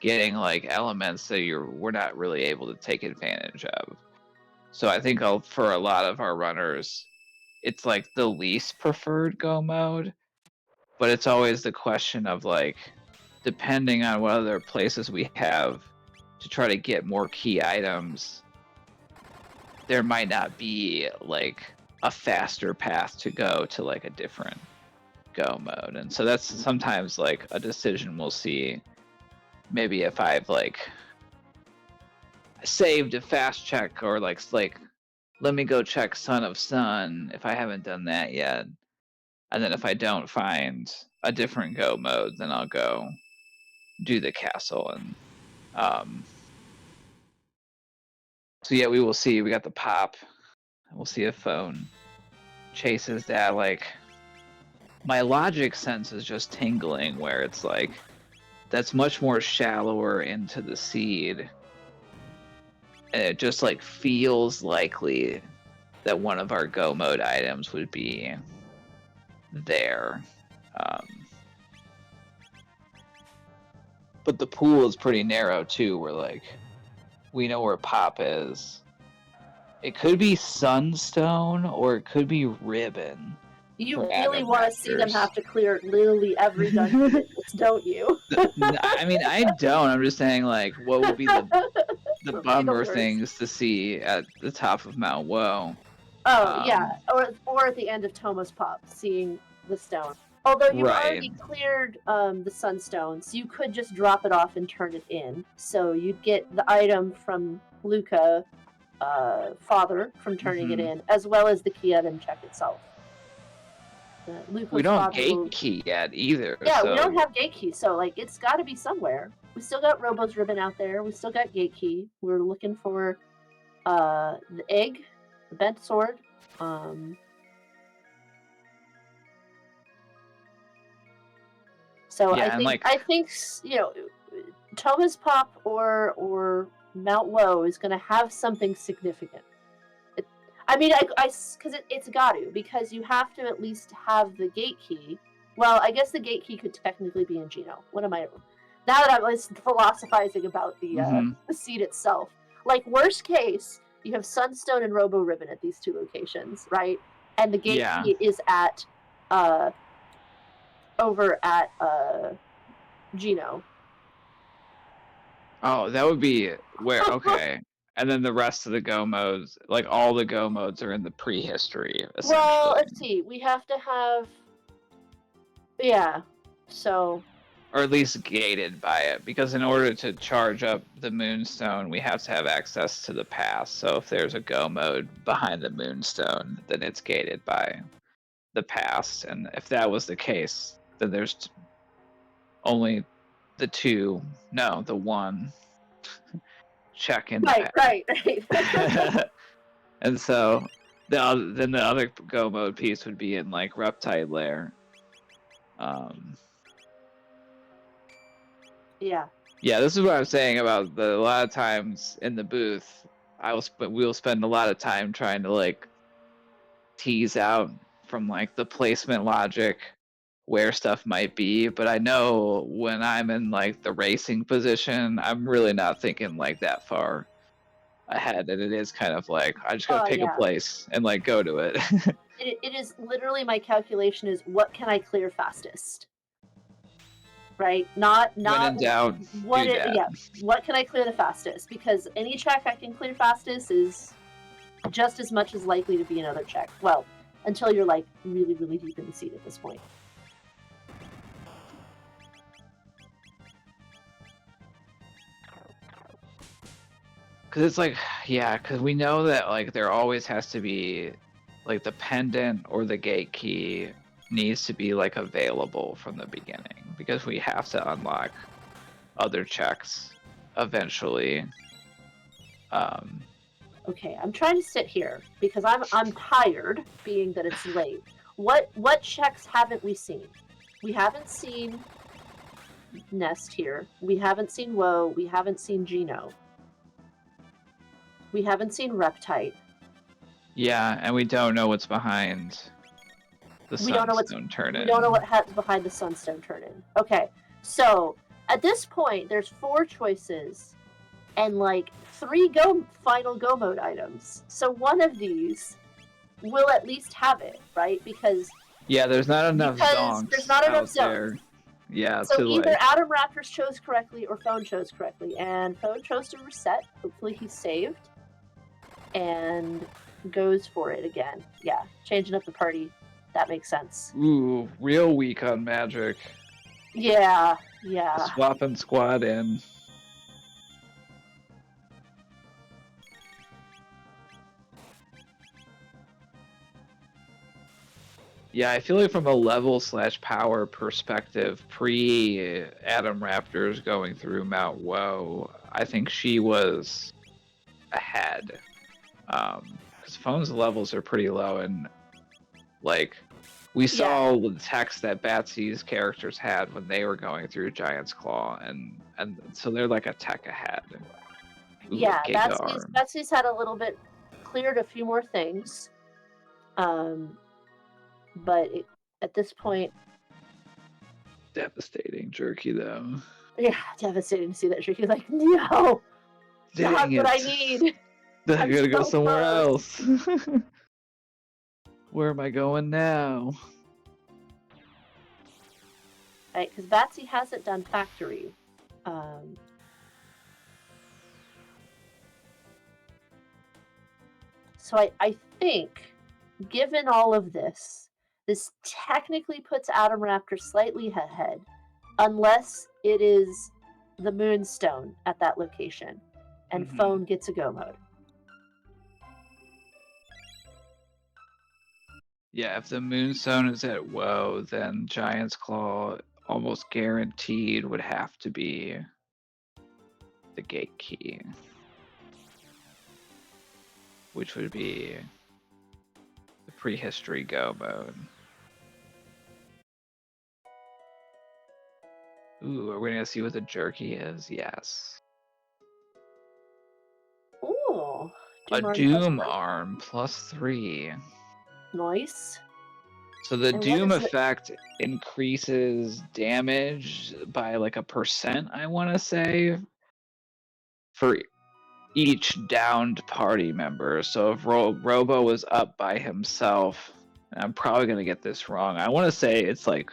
getting like elements that we're not really able to take advantage of. So I think for a lot of our runners, it's like the least preferred go mode, but it's always the question of like, depending on what other places we have to try to get more key items, there might not be like a faster path to go to like a different go mode. And so that's sometimes like a decision we'll see. Maybe if I've like saved a fast check or like let me go check Son of Sun if I haven't done that yet. And then if I don't find a different go mode, then I'll go do the castle. And so yeah, we will see. We got the pop. We'll see if Phone chases that. Like my logic sense is just tingling where it's like that's much more shallower into the seed. And it just like feels likely that one of our go mode items would be there. But the pool is pretty narrow too, where like we know where Pop is. It could be Sunstone or it could be Ribbon. You really want to see them have to clear literally every dungeon, don't you? I mean, I don't. I'm just saying, like, what would be the bummer things to see at the top of Mount Woe? Oh yeah, or at the end of Tomo's Pop, seeing the stone. Although you've already cleared the Sunstone, so you could just drop it off and turn it in. So you'd get the item from Luca, father, from turning it in, as well as the key item check itself. We don't gate key yet either. Yeah, so. We don't have gate key, so like it's got to be somewhere. We still got Robo's ribbon out there. We still got gate key. We're looking for the egg, the bent sword. So yeah, I think you know, Toma's Pop or Mount Woe is going to have something significant. I mean, because it's got to, because you have to at least have the gate key. Well, I guess the gate key could technically be in Geno. What am I? Now that I'm philosophizing about the seed itself, like worst case, you have Sunstone and Robo Ribbon at these two locations, right? And the gate key is at over at Geno. Oh, that would be where okay. And then the rest of the go modes, like all the go modes, are in the prehistory. Well, let's see. We have to have, so. Or at least gated by it, because in order to charge up the Moonstone, we have to have access to the pass. So if there's a go mode behind the Moonstone, then it's gated by the pass. And if that was the case, then there's only the one. Check in right. And so then the other go mode piece would be in like Reptile Lair. Yeah, this is what I'm saying about a lot of times in the booth we'll spend a lot of time trying to like tease out from like the placement logic where stuff might be, but I know when I'm in like the racing position, I'm really not thinking like that far ahead, and it is kind of like I just gotta Oh pick a yeah. place and like go to it. It is literally my calculation is what can I clear fastest, right? Not When not in doubt, what do it that. yeah. What can I clear the fastest? Because any check I can clear fastest is just as much as likely to be another check. Well, until you're like really really deep in the seat at this point. Because it's like, yeah, because we know that like there always has to be like the pendant or the gate key needs to be like available from the beginning because we have to unlock other checks eventually. Okay, I'm trying to sit here because I'm tired, being that it's late. What checks haven't we seen? We haven't seen Nest here. We haven't seen Woe. We haven't seen Geno. We haven't seen Reptite. Yeah, and we don't know what's behind the We don't know what's Sunstone turn-in. we don't know what has behind the Sunstone turn-in. Okay, so at this point, there's 4 choices and like 3 final go mode items. So one of these will at least have it, right? Because Yeah, there's not enough zonks there's not enough out zones. there. Yeah, So to either like Adam Raptors chose correctly or Phone chose correctly, and Phone chose to reset. Hopefully he's saved and goes for it again. Yeah, changing up the party. That makes sense. ooh, real weak on magic. Yeah. Swapping squad in. Yeah, I feel like from a level/power perspective, pre-Adam Raptors going through Mount Woe, I think she was ahead. Because Phone's levels are pretty low, and like we saw the text that Batsy's characters had when they were going through Giant's Claw, and so they're like a tech ahead. Ooh, Yeah, Giga Betsy's had a little bit cleared a few more things. But at this point, devastating jerky though. yeah, devastating to see that jerky. Like, no, not what I need. I gotta go so somewhere close. else. Where am I going now? Right, because Batsy hasn't done factory. So I think, given all of this technically puts Adam Raptor slightly ahead, unless it is the Moonstone at that location, and Phone gets a go mode. Yeah, if the Moonstone is at Woe, then Giant's Claw almost guaranteed would have to be the gate key, which would be the prehistory go mode. Ooh, are we gonna see what the jerky is? Yes. Ooh, A Doom Arm +3. Nice. So the Doom effect increases damage by like 1%, I want to say, for each downed party member. So if Robo was up by himself, and I'm probably gonna get this wrong, I want to say it's like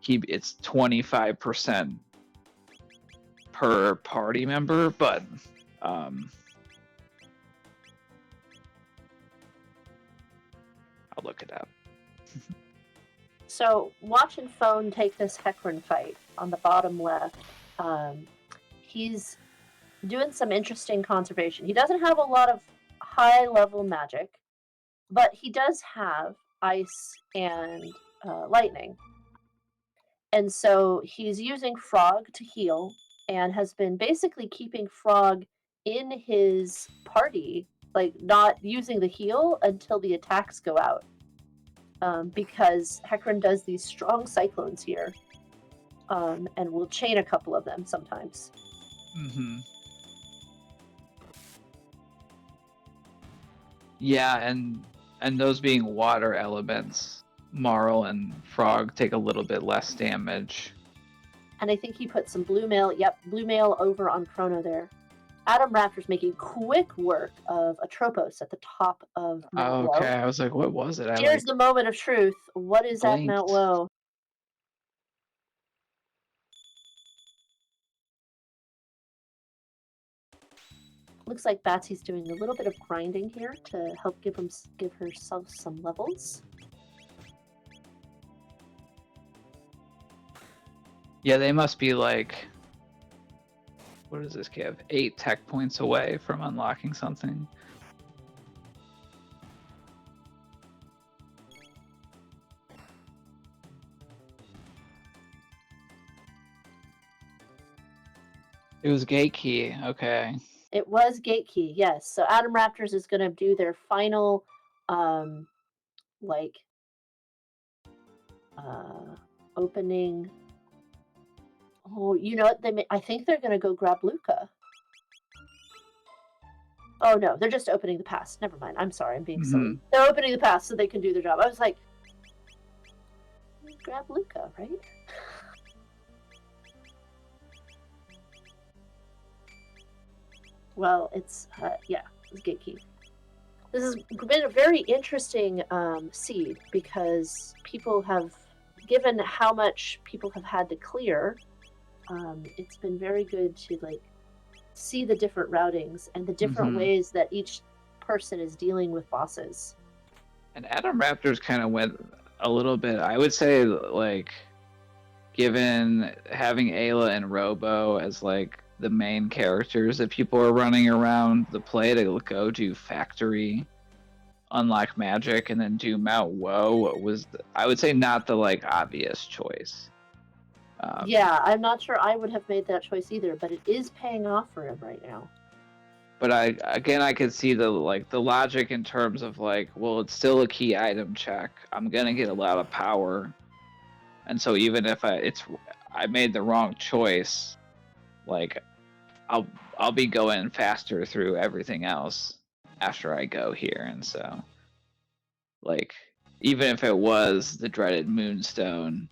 it's 25% per party member, but I'll look it up. So watching Phone take this Hecarim fight on the bottom left, he's doing some interesting conservation. He doesn't have a lot of high level magic, but he does have ice and lightning. And so he's using Frog to heal and has been basically keeping Frog in his party, like not using the heal until the attacks go out. Because Hecarim does these strong cyclones here, and will chain a couple of them sometimes. Yeah, and those being water elements, Marl and Frog take a little bit less damage. And I think he put some blue mail. Yep, blue mail over on Chrono there. Adam Raptor's making quick work of Atropos at the top of Mount Woe. Okay, I was like, what was it? Here's the moment of truth. What is at Mount blinked. Woe? Looks like Batsy's doing a little bit of grinding here to help give herself some levels. Yeah, they must be like, what does this give? 8 tech points away from unlocking something. It was gate key, okay. It was gate key, yes. So Adam Raptors is going to do their final, opening. Oh, you know what? I think they're going to go grab Luca. Oh no, they're just opening the pass. Never mind. I'm sorry, I'm being silly. They're opening the pass so they can do their job. I was like, grab Luca, right? Well, it's it's gatekeep. This has been a very interesting seed because people have, given how much people have had to clear, it's been very good to see the different routings and the different ways that each person is dealing with bosses. And Adam Raptors kind of went a little bit, I would say, given having Ayla and Robo as the main characters that people are running around, the play to go do Factory, unlock Magic, and then do Mount Woe was, I would say, not the obvious choice. Yeah, I'm not sure I would have made that choice either, but it is paying off for him right now. But I could see the logic in terms of well, it's still a key item check. I'm gonna get a lot of power, and so even if I made the wrong choice, I'll be going faster through everything else after I go here, and so even if it was the dreaded Moonstone,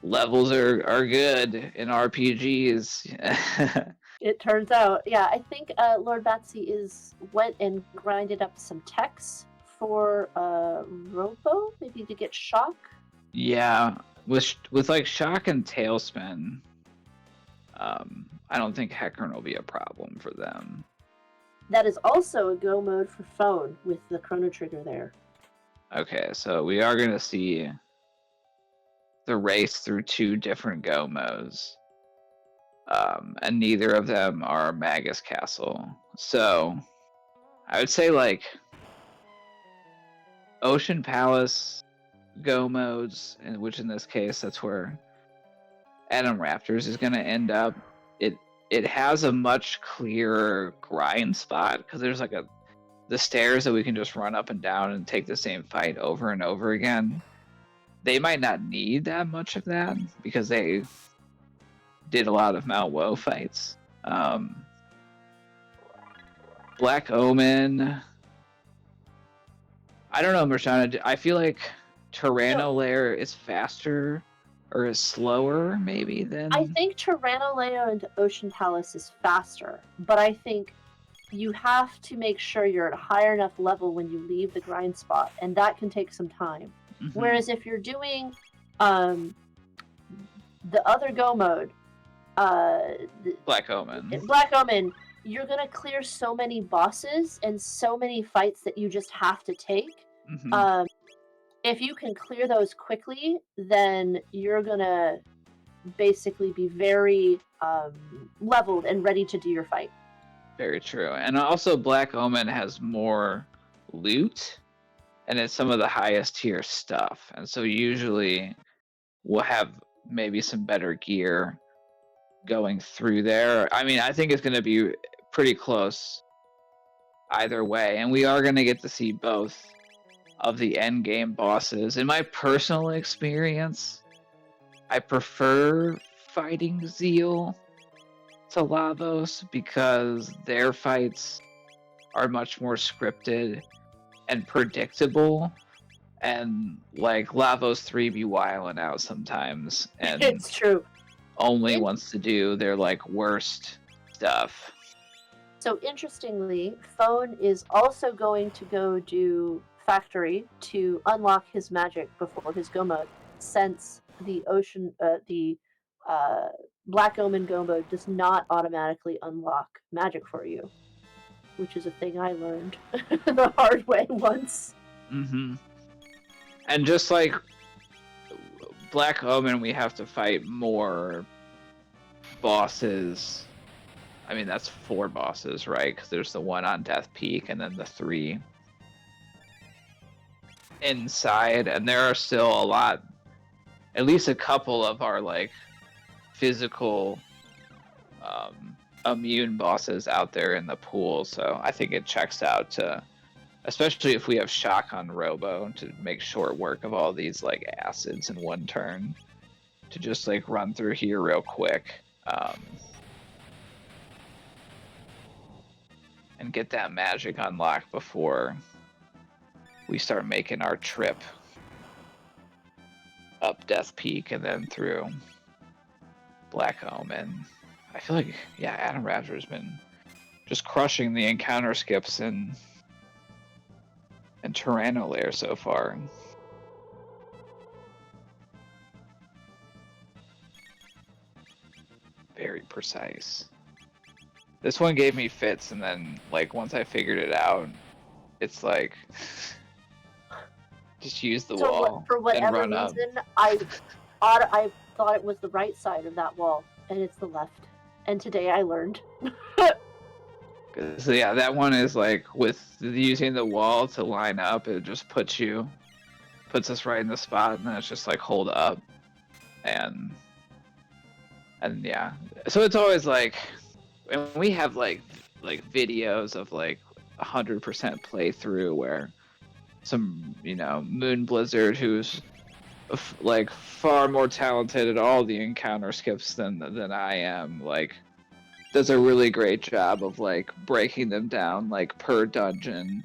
levels are good in RPGs. It turns out, yeah. I think Lord Batsy went and grinded up some techs for Robo, maybe to get shock. Yeah, with shock and tailspin, I don't think Heckern will be a problem for them. That is also a go mode for phone with the Chrono Trigger there. Okay, so we are gonna see the race through 2 different go modes, and neither of them are Magus Castle. So I would say Ocean Palace go modes, which in this case that's where Adam Raptors is going to end up. It has a much clearer grind spot because there's the stairs that we can just run up and down and take the same fight over and over again. They might not need that much of that because they did a lot of Mount Woe fights. Black Omen, I don't know, Marshana. I feel like Tyranno-Lair is faster or is slower, maybe, than... I think Tyranno-Lair into Ocean Palace is faster, but I think you have to make sure you're at a higher enough level when you leave the grind spot, and that can take some time. Whereas if you're doing the other go mode, Black Omen, you're going to clear so many bosses and so many fights that you just have to take. If you can clear those quickly, then you're going to basically be very leveled and ready to do your fight. Very true. And also Black Omen has more loot, and it's some of the highest tier stuff. And so usually we'll have maybe some better gear going through there. I mean, I think it's going to be pretty close either way. And we are going to get to see both of the end game bosses. In my personal experience, I prefer fighting Zeal to Lavos because their fights are much more scripted and predictable, and like Lavos 3 be wilding out sometimes and It's true. only wants to do their like worst stuff. So interestingly, Phone is also going to go do Factory to unlock his magic before his go mode, since the Black Omen go mode does not automatically unlock magic for you, which is a thing I learned the hard way once. Mm-hmm. And just like Black Omen, we have to fight more bosses. I mean, that's 4 bosses, right? Because there's the one on Death Peak and then the 3 inside. And there are still a lot, at least a couple of our like physical immune bosses out there in the pool. So I think it checks out to, especially if we have Shock on Robo, to make short work of all these like acids in one turn, to just like run through here real quick and get that magic unlocked before we start making our trip up Death Peak and then through Black Omen. I feel like, yeah, Adam Raptor's been just crushing the encounter skips and Tyranno Lair so far. Very precise. This one gave me fits, and then like once I figured it out, it's like just use the wall for whatever and run reason, up. I thought it was the right side of that wall, and it's the left. And today I learned. So yeah, that one is like with using the wall to line up, it just puts us right in the spot, and then it's just like hold up, and yeah. So it's always like, and we have like videos of like 100% playthrough where some Moon Blizzard, who's like far more talented at all the encounter skips than I am, like does a really great job of like breaking them down like per dungeon,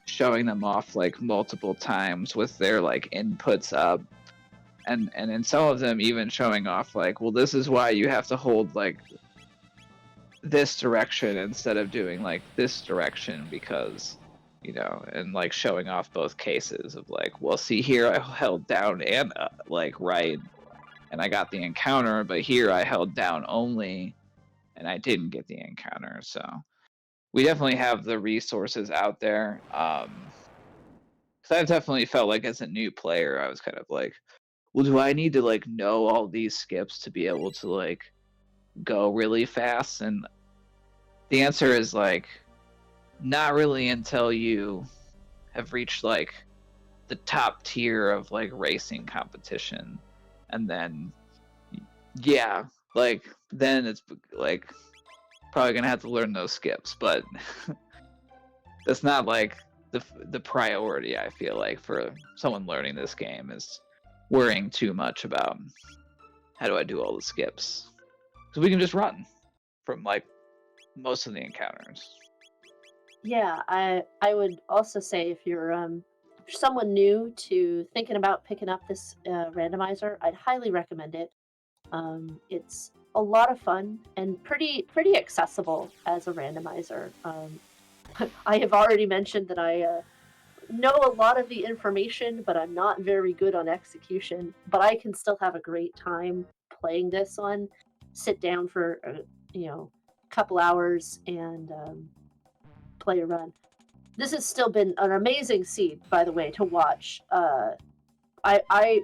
showing them off like multiple times with their like inputs up, and in some of them even showing off like, well, this is why you have to hold like this direction instead of doing like this direction, because and like showing off both cases of like, well, see, here I held down and like right and I got the encounter, but here I held down only and I didn't get the encounter. So we definitely have the resources out there. Because I've definitely felt like as a new player, I was kind of like, well, do I need to like know all these skips to be able to like go really fast? And the answer is like, not really, until you have reached like the top tier of like racing competition, and then yeah, like then it's like probably gonna have to learn those skips, but that's not like the priority. I feel like for someone learning this game is worrying too much about how do I do all the skips, because we can just run from like most of the encounters. Yeah, I would also say if you're someone new to thinking about picking up this randomizer, I'd highly recommend it. It's a lot of fun and pretty accessible as a randomizer. I have already mentioned that I know a lot of the information, but I'm not very good on execution. But I can still have a great time playing this one. Sit down for couple hours and play a run. This has still been an amazing seed, by the way, to watch. I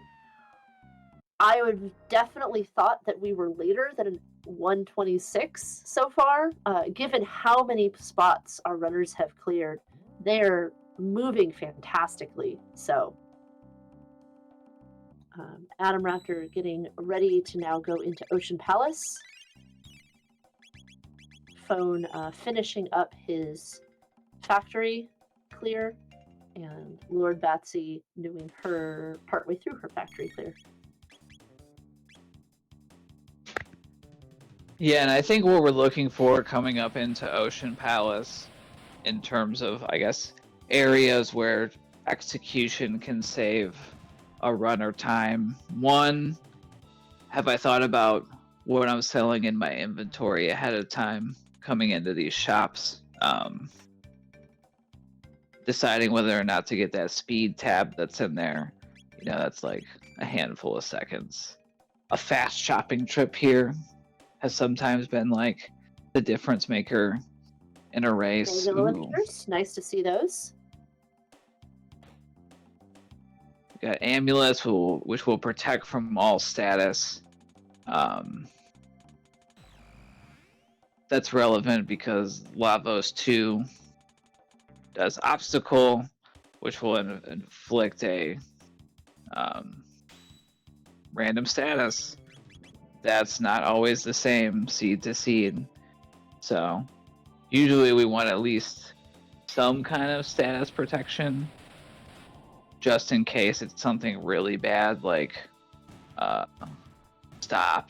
would definitely thought that we were later than 126 so far, given how many spots our runners have cleared. They're moving fantastically. So, Adam Raptor getting ready to now go into Ocean Palace. Phone finishing up his factory clear, and Lord Batsy doing her partway through her factory clear. Yeah, and I think what we're looking for coming up into Ocean Palace in terms of, I guess, areas where execution can save a runner time. One, have I thought about what I'm selling in my inventory ahead of time coming into these shops? Deciding whether or not to get that speed tab that's in there. That's like a handful of seconds. A fast shopping trip here has sometimes been like the difference maker in a race. Nice to see those. We got amulets, which will protect from all status. That's relevant because Lavos 2 does obstacle, which will inflict a random status. That's not always the same seed to seed. So usually we want at least some kind of status protection just in case it's something really bad like stop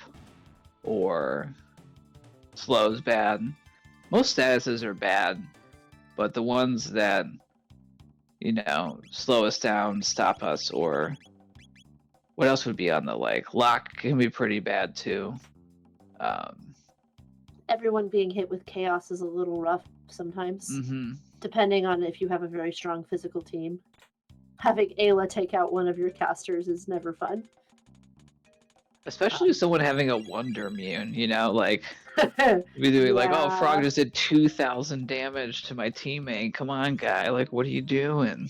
or slow's bad. Most statuses are bad, but the ones that slow us down, stop us, or what else would be on the lock can be pretty bad too. Everyone being hit with chaos is a little rough sometimes, depending on if you have a very strong physical team. Having Ayla take out one of your casters is never fun. Especially someone having a wonder immune, be doing oh, Frog just did 2,000 damage to my teammate. Come on, guy. What are you doing?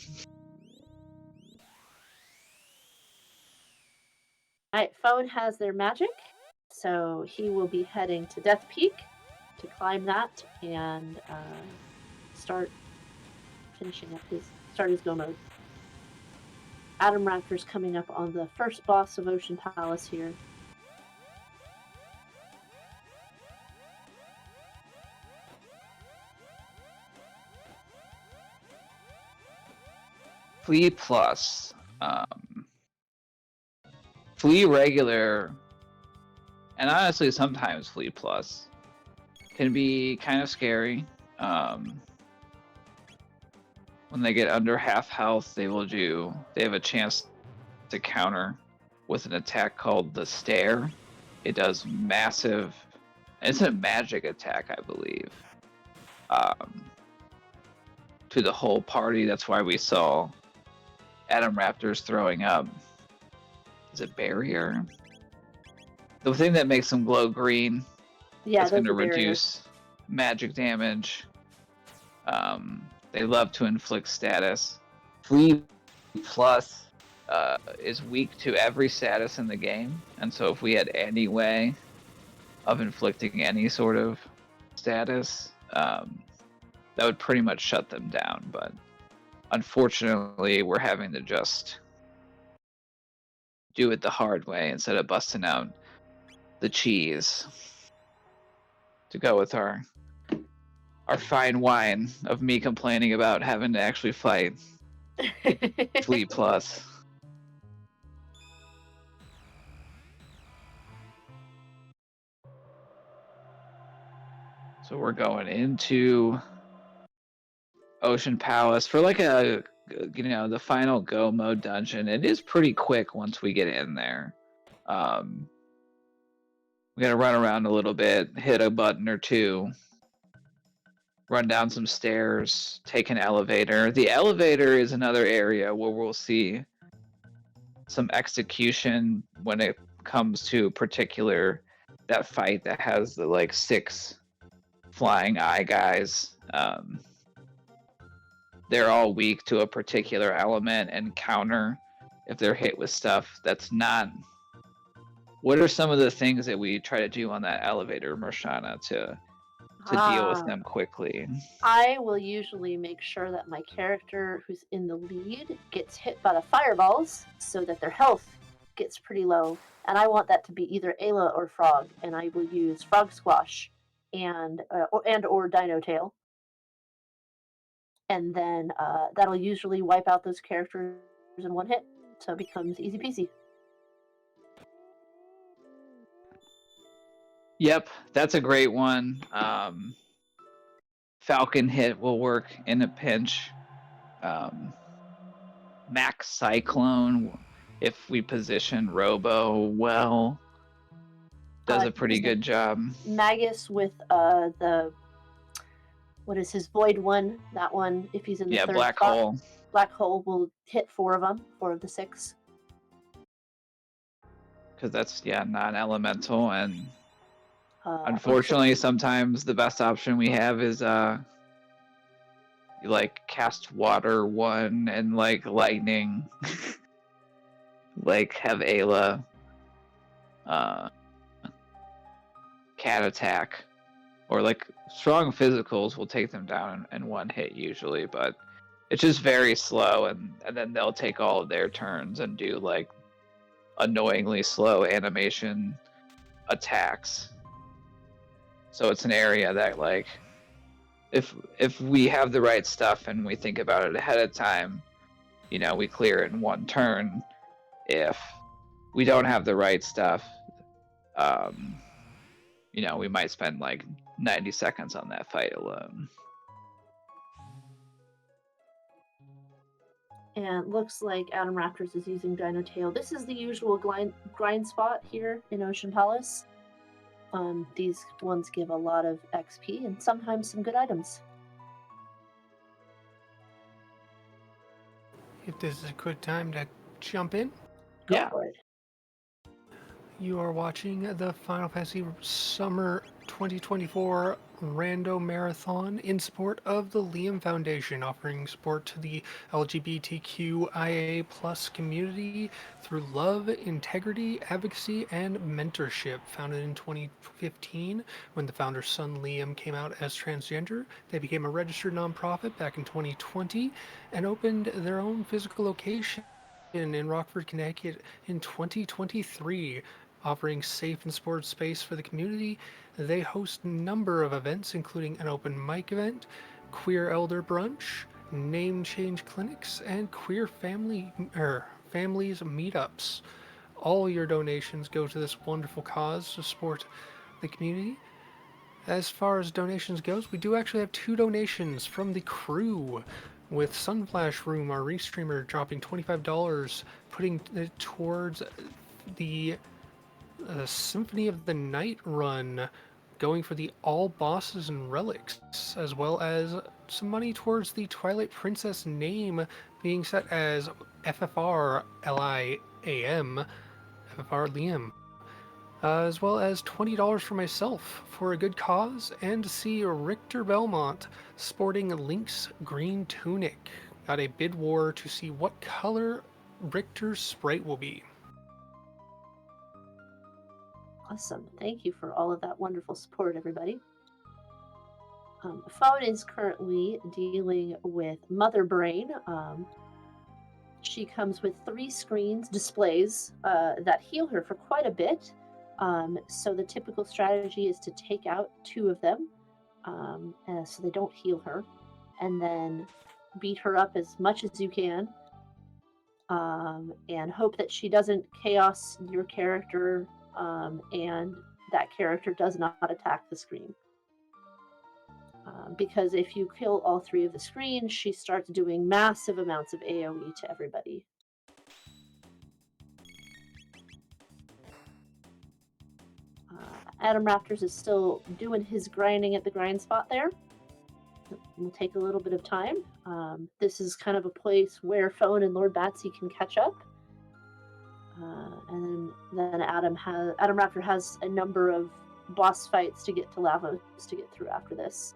Alright, Phone has their magic, so he will be heading to Death Peak to climb that and start his go mode. Adam Raptor's coming up on the first boss of Ocean Palace here. Flea Plus. Flea Regular, and honestly sometimes Flea Plus, can be kind of scary. When they get under half health, they have a chance to counter with an attack called the Stare. It does massive, it's a magic attack, I believe, to the whole party. That's why we saw Adam Raptors throwing up. Is it barrier? The thing that makes them glow green. Yeah, that's going to reduce magic damage. They love to inflict status. Flea Plus is weak to every status in the game, and so if we had any way of inflicting any sort of status, that would pretty much shut them down. But unfortunately, we're having to just do it the hard way instead of busting out the cheese to go with our fine wine of me complaining about having to actually fight Flea Plus. So we're going into Ocean Palace for the final go mode dungeon. It is pretty quick once we get in there. We gotta run around a little bit, hit a button or two, run down some stairs, take an elevator. The elevator is another area where we'll see some execution when it comes to that fight that has the 6 flying eye guys. They're all weak to a particular element and counter if they're hit with stuff that's not. What are some of the things that we try to do on that elevator, Marshana, to deal with them quickly? I will usually make sure that my character who's in the lead gets hit by the fireballs so that their health gets pretty low. And I want that to be either Ayla or Frog, and I will use Frog Squash and or Dino Tail. And then that'll usually wipe out those characters in one hit, so it becomes easy peasy. Yep, that's a great one. Falcon hit will work in a pinch. Max Cyclone, if we position Robo well, does a pretty good job. Magus with the what is his void one? That one, if he's in the third Black spot, Hole. Black Hole will hit 4 of them, 4 of the 6. Because that's non-elemental, and unfortunately, Instant. sometimes the best option we have is you like cast water 1 and like lightning, like have Ayla cat attack, or like strong physicals will take them down in 1 hit usually, but it's just very slow, and then they'll take all of their turns and do like annoyingly slow animation attacks. So it's an area that like if we have the right stuff and we think about it ahead of time, we clear it in 1 turn. If we don't have the right stuff, we might spend like 90 seconds on that fight alone. And looks like Adam Raptors is using Dino Tail. This is the usual grind spot here in Ocean Palace. These ones give a lot of XP and sometimes some good items. If this is a good time to jump in, Go for it. you are watching the Final Fantasy Summer 2024 Rando Marathon in support of the Liam Foundation, offering support to the LGBTQIA plus community through love, integrity, advocacy, and mentorship. Founded in 2015, when the founder's son Liam came out as transgender, they became a registered nonprofit back in 2020 and opened their own physical location in Rockford, Connecticut in 2023. Offering safe and supportive space for the community, they host a number of events, including an open mic event, queer elder brunch, name change clinics, and queer families meetups. All your donations go to this wonderful cause to support the community. As far as donations goes, we do actually have 2 donations from the crew, with Sunflash Room, our restreamer, dropping $25, putting it towards the Symphony of the Night run, going for the all bosses and relics, as well as some money towards the Twilight Princess name being set as FFR LIAM, FFR Liam. As well as $20 for myself for a good cause, and to see Richter Belmont sporting Link's green tunic. Got a bid war to see what color Richter's sprite will be. Awesome. Thank you for all of that wonderful support, everybody. Phone is currently dealing with Mother Brain. She comes with 3 displays that heal her for quite a bit. So the typical strategy is to take out 2 of them so they don't heal her, and then beat her up as much as you can, and hope that she doesn't chaos your character, and that character does not attack the screen. Because if you kill all 3 of the screens, she starts doing massive amounts of AoE to everybody. Adam Raptors is still doing his grinding at the grind spot there. It will take a little bit of time. This is kind of a place where Phone and Lord Batsy can catch up. And then Adam Raptor has a number of boss fights to get to Lavos to get through after this.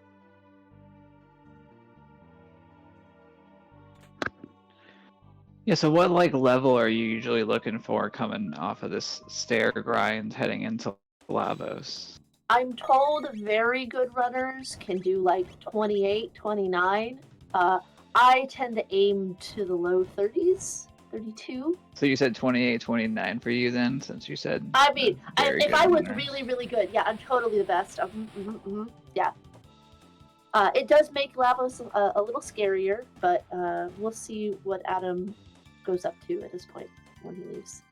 Yeah, so what level are you usually looking for coming off of this stair grind heading into Lavos? I'm told very good runners can do 28, 29. I tend to aim to the low 30s, 32. So you said 28, 29 for you then, since you said... I mean, if I was really, really good, yeah, I'm totally the best. Yeah. It does make Lavos a little scarier, but we'll see what Adam goes up to at this point when he leaves.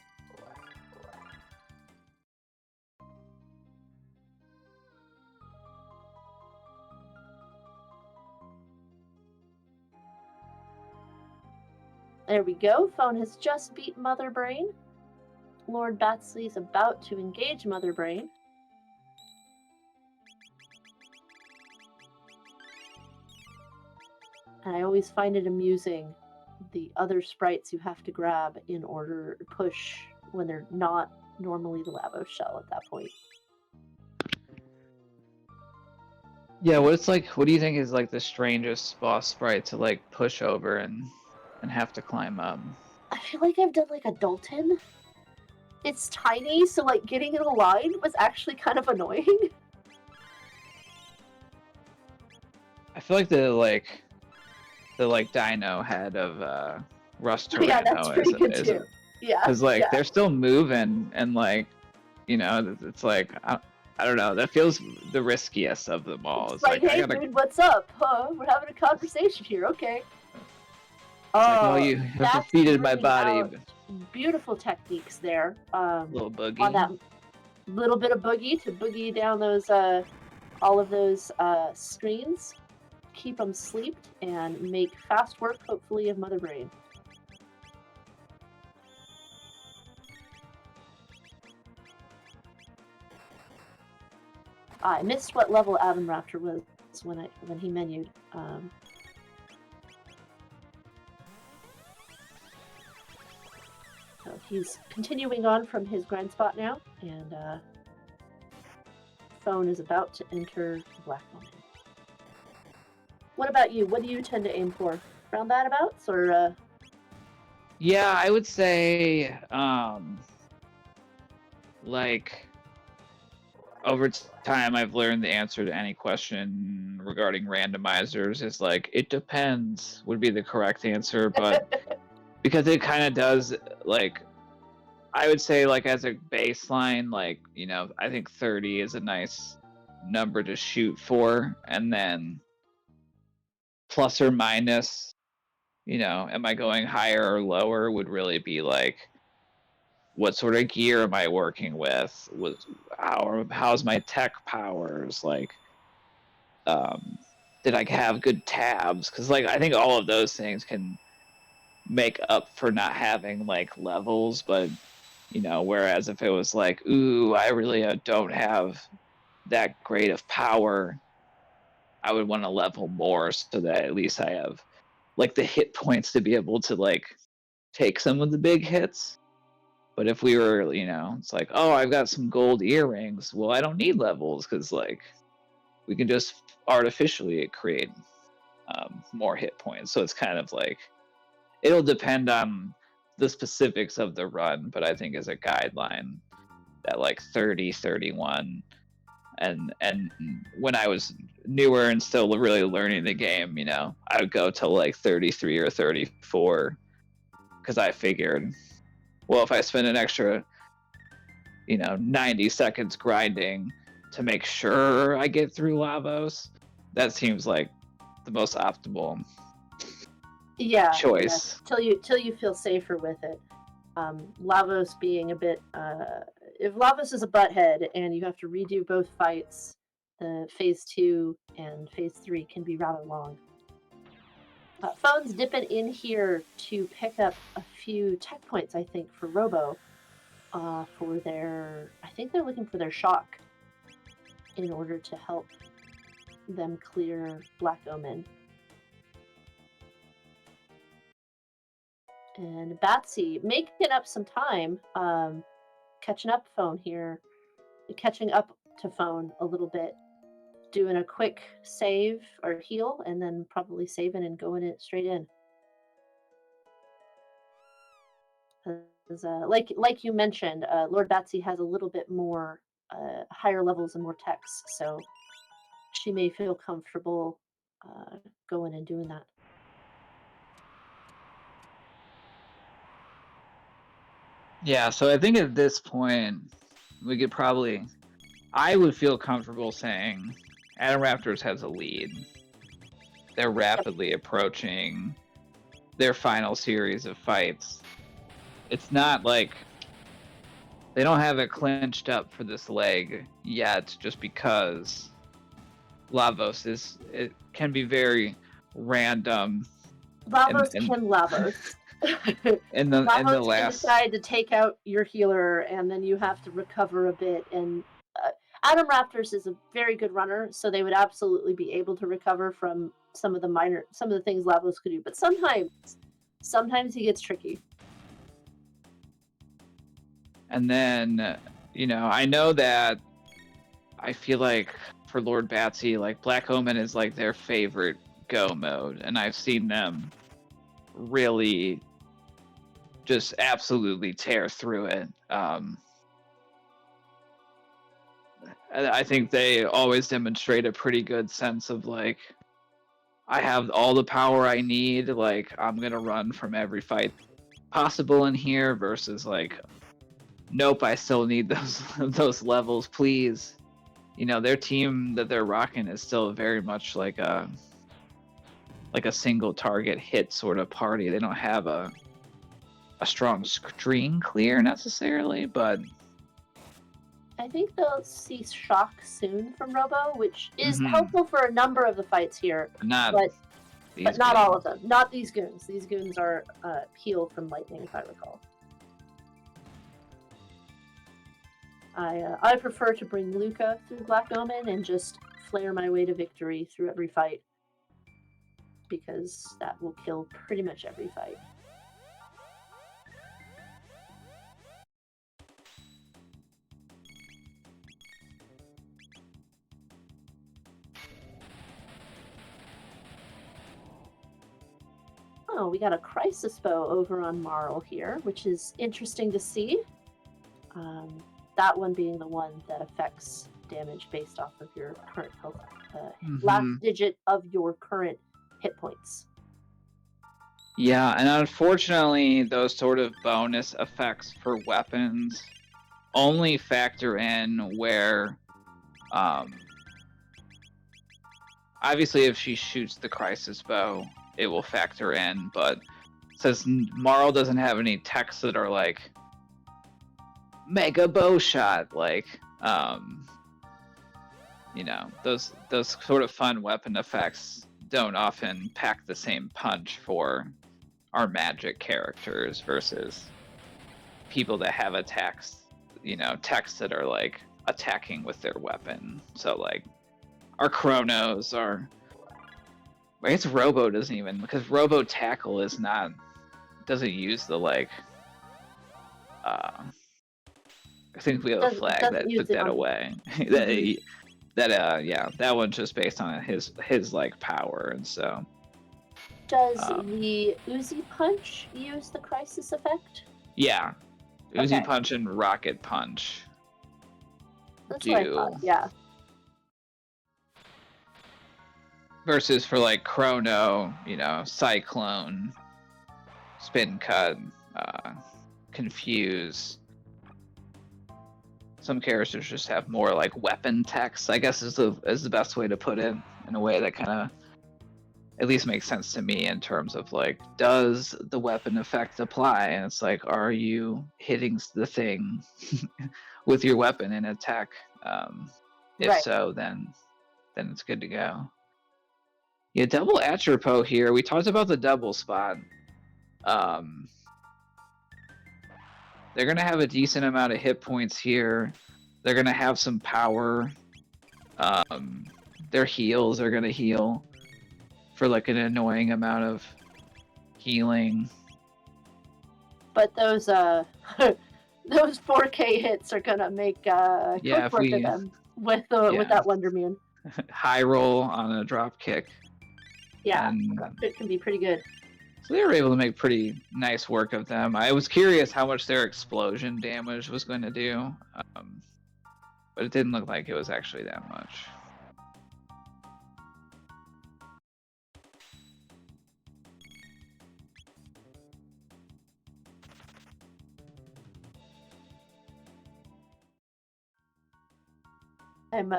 There we go. Phone has just beat Mother Brain. Lord Batsley is about to engage Mother Brain. And I always find it amusing the other sprites you have to grab in order to push when they're not normally the Lavos shell at that point. Yeah, what do you think is like the strangest boss sprite to like push over and have to climb up? I feel like I've done like a Dalton. It's tiny, so like getting in a line was actually kind of annoying. I feel like the dino head of Rust Tyranno Yeah, that's pretty good too. Yeah. Because like yeah. they're still moving and like, you know, it's like I don't know. That feels the riskiest of them all. It's like, hey, dude, what's up? We're having a conversation here. Okay. Oh, you have defeated my body. Beautiful techniques there. Little boogie. On that little bit of boogie to boogie down those, all of those screens, keep them sleeped, and make fast work, hopefully, of Mother Brain. I missed what level Adam Raptor was when he menued. So he's continuing on from his grind spot now, and Phone is about to enter the Black Moment. What about you? What do you tend to aim for? Roundabouts or? Yeah, I would say like over time I've learned the answer to any question regarding randomizers is like it depends would be the correct answer, but because it kind of does, like I would say like as a baseline, like, you know, I think 30 is a nice number to shoot for, and then plus or minus, you know, am I going higher or lower would really be like what sort of gear am I working with? How's my tech powers? Like, did I have good tabs? Because like I think all of those things can make up for not having like levels, but you know, whereas if it was like, ooh, I really don't have that great of power, I would want to level more so that at least I have like the hit points to be able to like take some of the big hits. But if we were, you know, it's like, oh, I've got some gold earrings. Well, I don't need levels because like we can just artificially create more hit points. So it's kind of like it'll depend on the specifics of the run, but I think as a guideline that like 30, 31, and when I was newer and still really learning the game, you know, I would go to like 33 or 34 because I figured, well, if I spend an extra, you know, 90 seconds grinding to make sure I get through Lavos, that seems like the most optimal choice. Yeah, till you feel safer with it. Lavos being a bit, if Lavos is a butthead and you have to redo both fights, the phase 2 and phase 3 can be rather long. Phone's dipping in here to pick up a few tech points, I think, for Robo, for their, I think they're looking for their shock in order to help them clear Black Omen. And Batsy making up some time, catching up Phone here, catching up to Phone a little bit, doing a quick save or heal, and then probably saving and going it straight in. Like you mentioned, Lord Batsy has a little bit more higher levels and more techs, so she may feel comfortable going and doing that. Yeah, so I think at this point, we could probably, I would feel comfortable saying Adam Raptors has a lead. They're rapidly approaching their final series of fights. It's not like they don't have it clinched up for this leg yet, just because Lavos it can be very random. Lavos can Lavos. in the Lamos can last. decide to take out your healer, and then you have to recover a bit. And Adam Raptors is a very good runner, so they would absolutely be able to recover from some of the things Lavos could do. But sometimes he gets tricky. And then, I know that I feel like for Lord Batsy, like Black Omen is like their favorite go mode, and I've seen them really just absolutely tear through it. I think they always demonstrate a pretty good sense of like, I have all the power I need, like I'm gonna run from every fight possible in here, versus like, nope, I still need those levels, please. Their team that they're rocking is still very much like a single target hit sort of party. They don't have a strong screen clear necessarily, but I think they'll see shock soon from Robo, which is Mhm. helpful for a number of the fights here, not but these not all of goons. them. Not these goons. These goons are healed from lightning, if I recall. I prefer to bring Luca through Black Omen and just flare my way to victory through every fight, because that will kill pretty much every fight. Oh, we got a Crisis Bow over on Marl here, which is interesting to see. That one being the one that affects damage based off of your current health, last digit of your current hit points. Yeah, and unfortunately, those sort of bonus effects for weapons only factor in where, obviously, if she shoots the Crisis Bow, it will factor in, but since Marl doesn't have any techs that are like mega bow shot, like, those sort of fun weapon effects don't often pack the same punch for our magic characters versus people that have attacks, techs that are like attacking with their weapon. So like our Chronos are, I guess Robo doesn't even, because Robo Tackle doesn't use the like, I think we have a flag that took that away. That one's just based on his like power, and so. Does the Uzi Punch use the Crisis effect? Yeah, Uzi Okay. Punch and Rocket Punch. That's what I thought. Yeah. Versus for like Chrono, Cyclone, Spin Cut, Confuse. Some characters just have more like weapon text, I guess is the best way to put it, in a way that kind of at least makes sense to me in terms of like, does the weapon effect apply? And it's like, are you hitting the thing with your weapon in attack? If Right. so, then it's good to go. Yeah, double Atropos here. We talked about the double spot. They're going to have a decent amount of hit points here. They're going to have some power. Their heals are going to heal for like an annoying amount of healing. But those those 4K hits are going to make quick work of them with that Wonder Moon. High roll on a drop kick. Yeah, it can be pretty good. So they were able to make pretty nice work of them. I was curious how much their explosion damage was going to do, but it didn't look like it was actually that much. I'm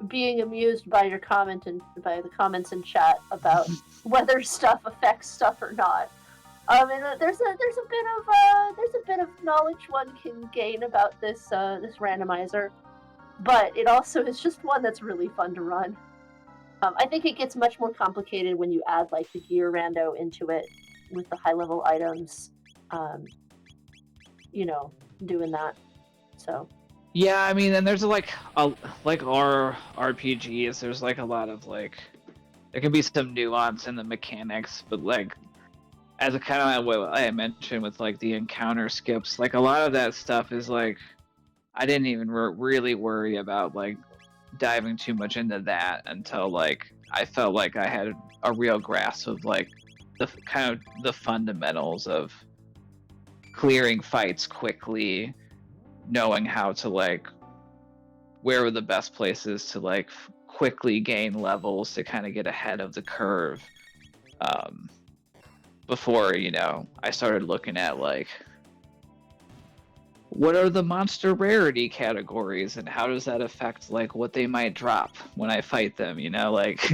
being amused by your comment and by the comments in chat about whether stuff affects stuff or not. And there's a bit of knowledge one can gain about this randomizer, but it also is just one that's really fun to run. I think it gets much more complicated when you add like the gear rando into it, with the high level items, you know, doing that. So Yeah, I mean, and there's like our RPGs. There's like a lot of like there can be some nuance in the mechanics, but like as a kind of what I mentioned with like the encounter skips, like a lot of that stuff is like I didn't even really worry about like diving too much into that until like I felt like I had a real grasp of like the kind of the fundamentals of clearing fights quickly, knowing how to like where were the best places to like quickly gain levels to kind of get ahead of the curve. Before I started looking at like what are the monster rarity categories and how does that affect like what they might drop when I fight them, like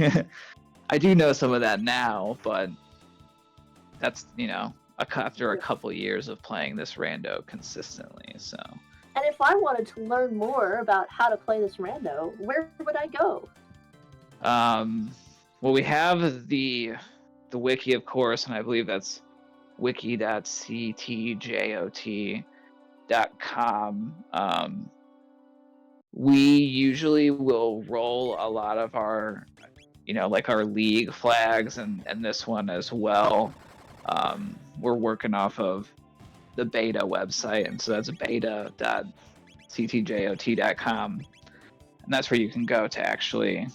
I do know some of that now, but that's after a couple years of playing this rando consistently. So and if I wanted to learn more about how to play this rando, where would I go? Well, we have the wiki, of course, and I believe that's wiki.ctjot.com. We usually will roll a lot of our like our league flags and this one as well. We're working off of the beta website, and so that's beta.ctjot.com, and that's where you can go to actually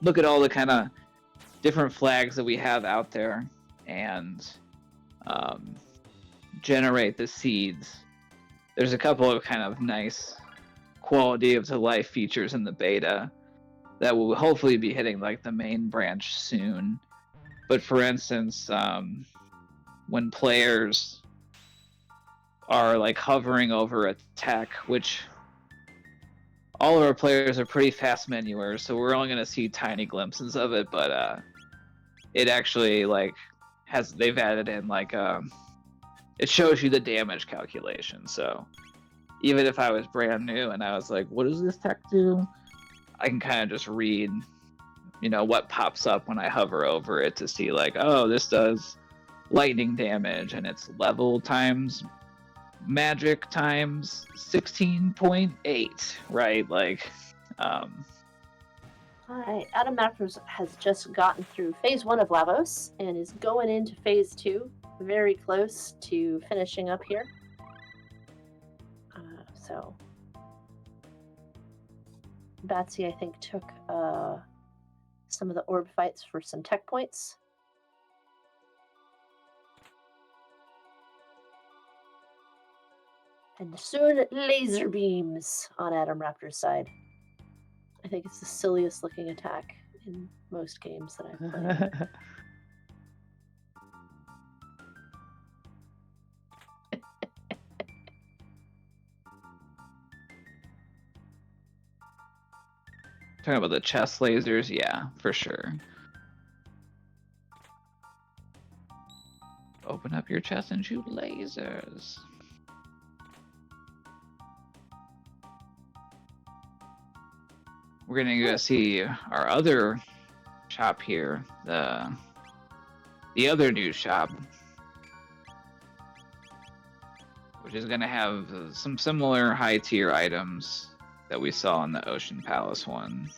look at all the kind of different flags that we have out there and generate the seeds. There's a couple of kind of nice quality of the life features in the beta that will hopefully be hitting like the main branch soon. But for instance, when players are like hovering over a tech, which all of our players are pretty fast menuers, so we're only going to see tiny glimpses of it, but it actually like they've added in like it shows you the damage calculation. So even if I was brand new and I was like, what does this tech do? I can kind of just read what pops up when I hover over it to see like, oh, this does lightning damage and it's level times magic times 16.8, right? Like Alright, Adam Macros has just gotten through phase 1 of Lavos and is going into phase 2, very close to finishing up here. So Batsy, I think, took some of the orb fights for some tech points. And soon laser beams on Adam Raptor's side. I think it's the silliest looking attack in most games that I've played. Talking about the chest lasers, yeah, for sure. Open up your chest and shoot lasers. We're gonna go see our other shop here, the other new shop, which is gonna have some similar high tier items that we saw in the Ocean Palace one.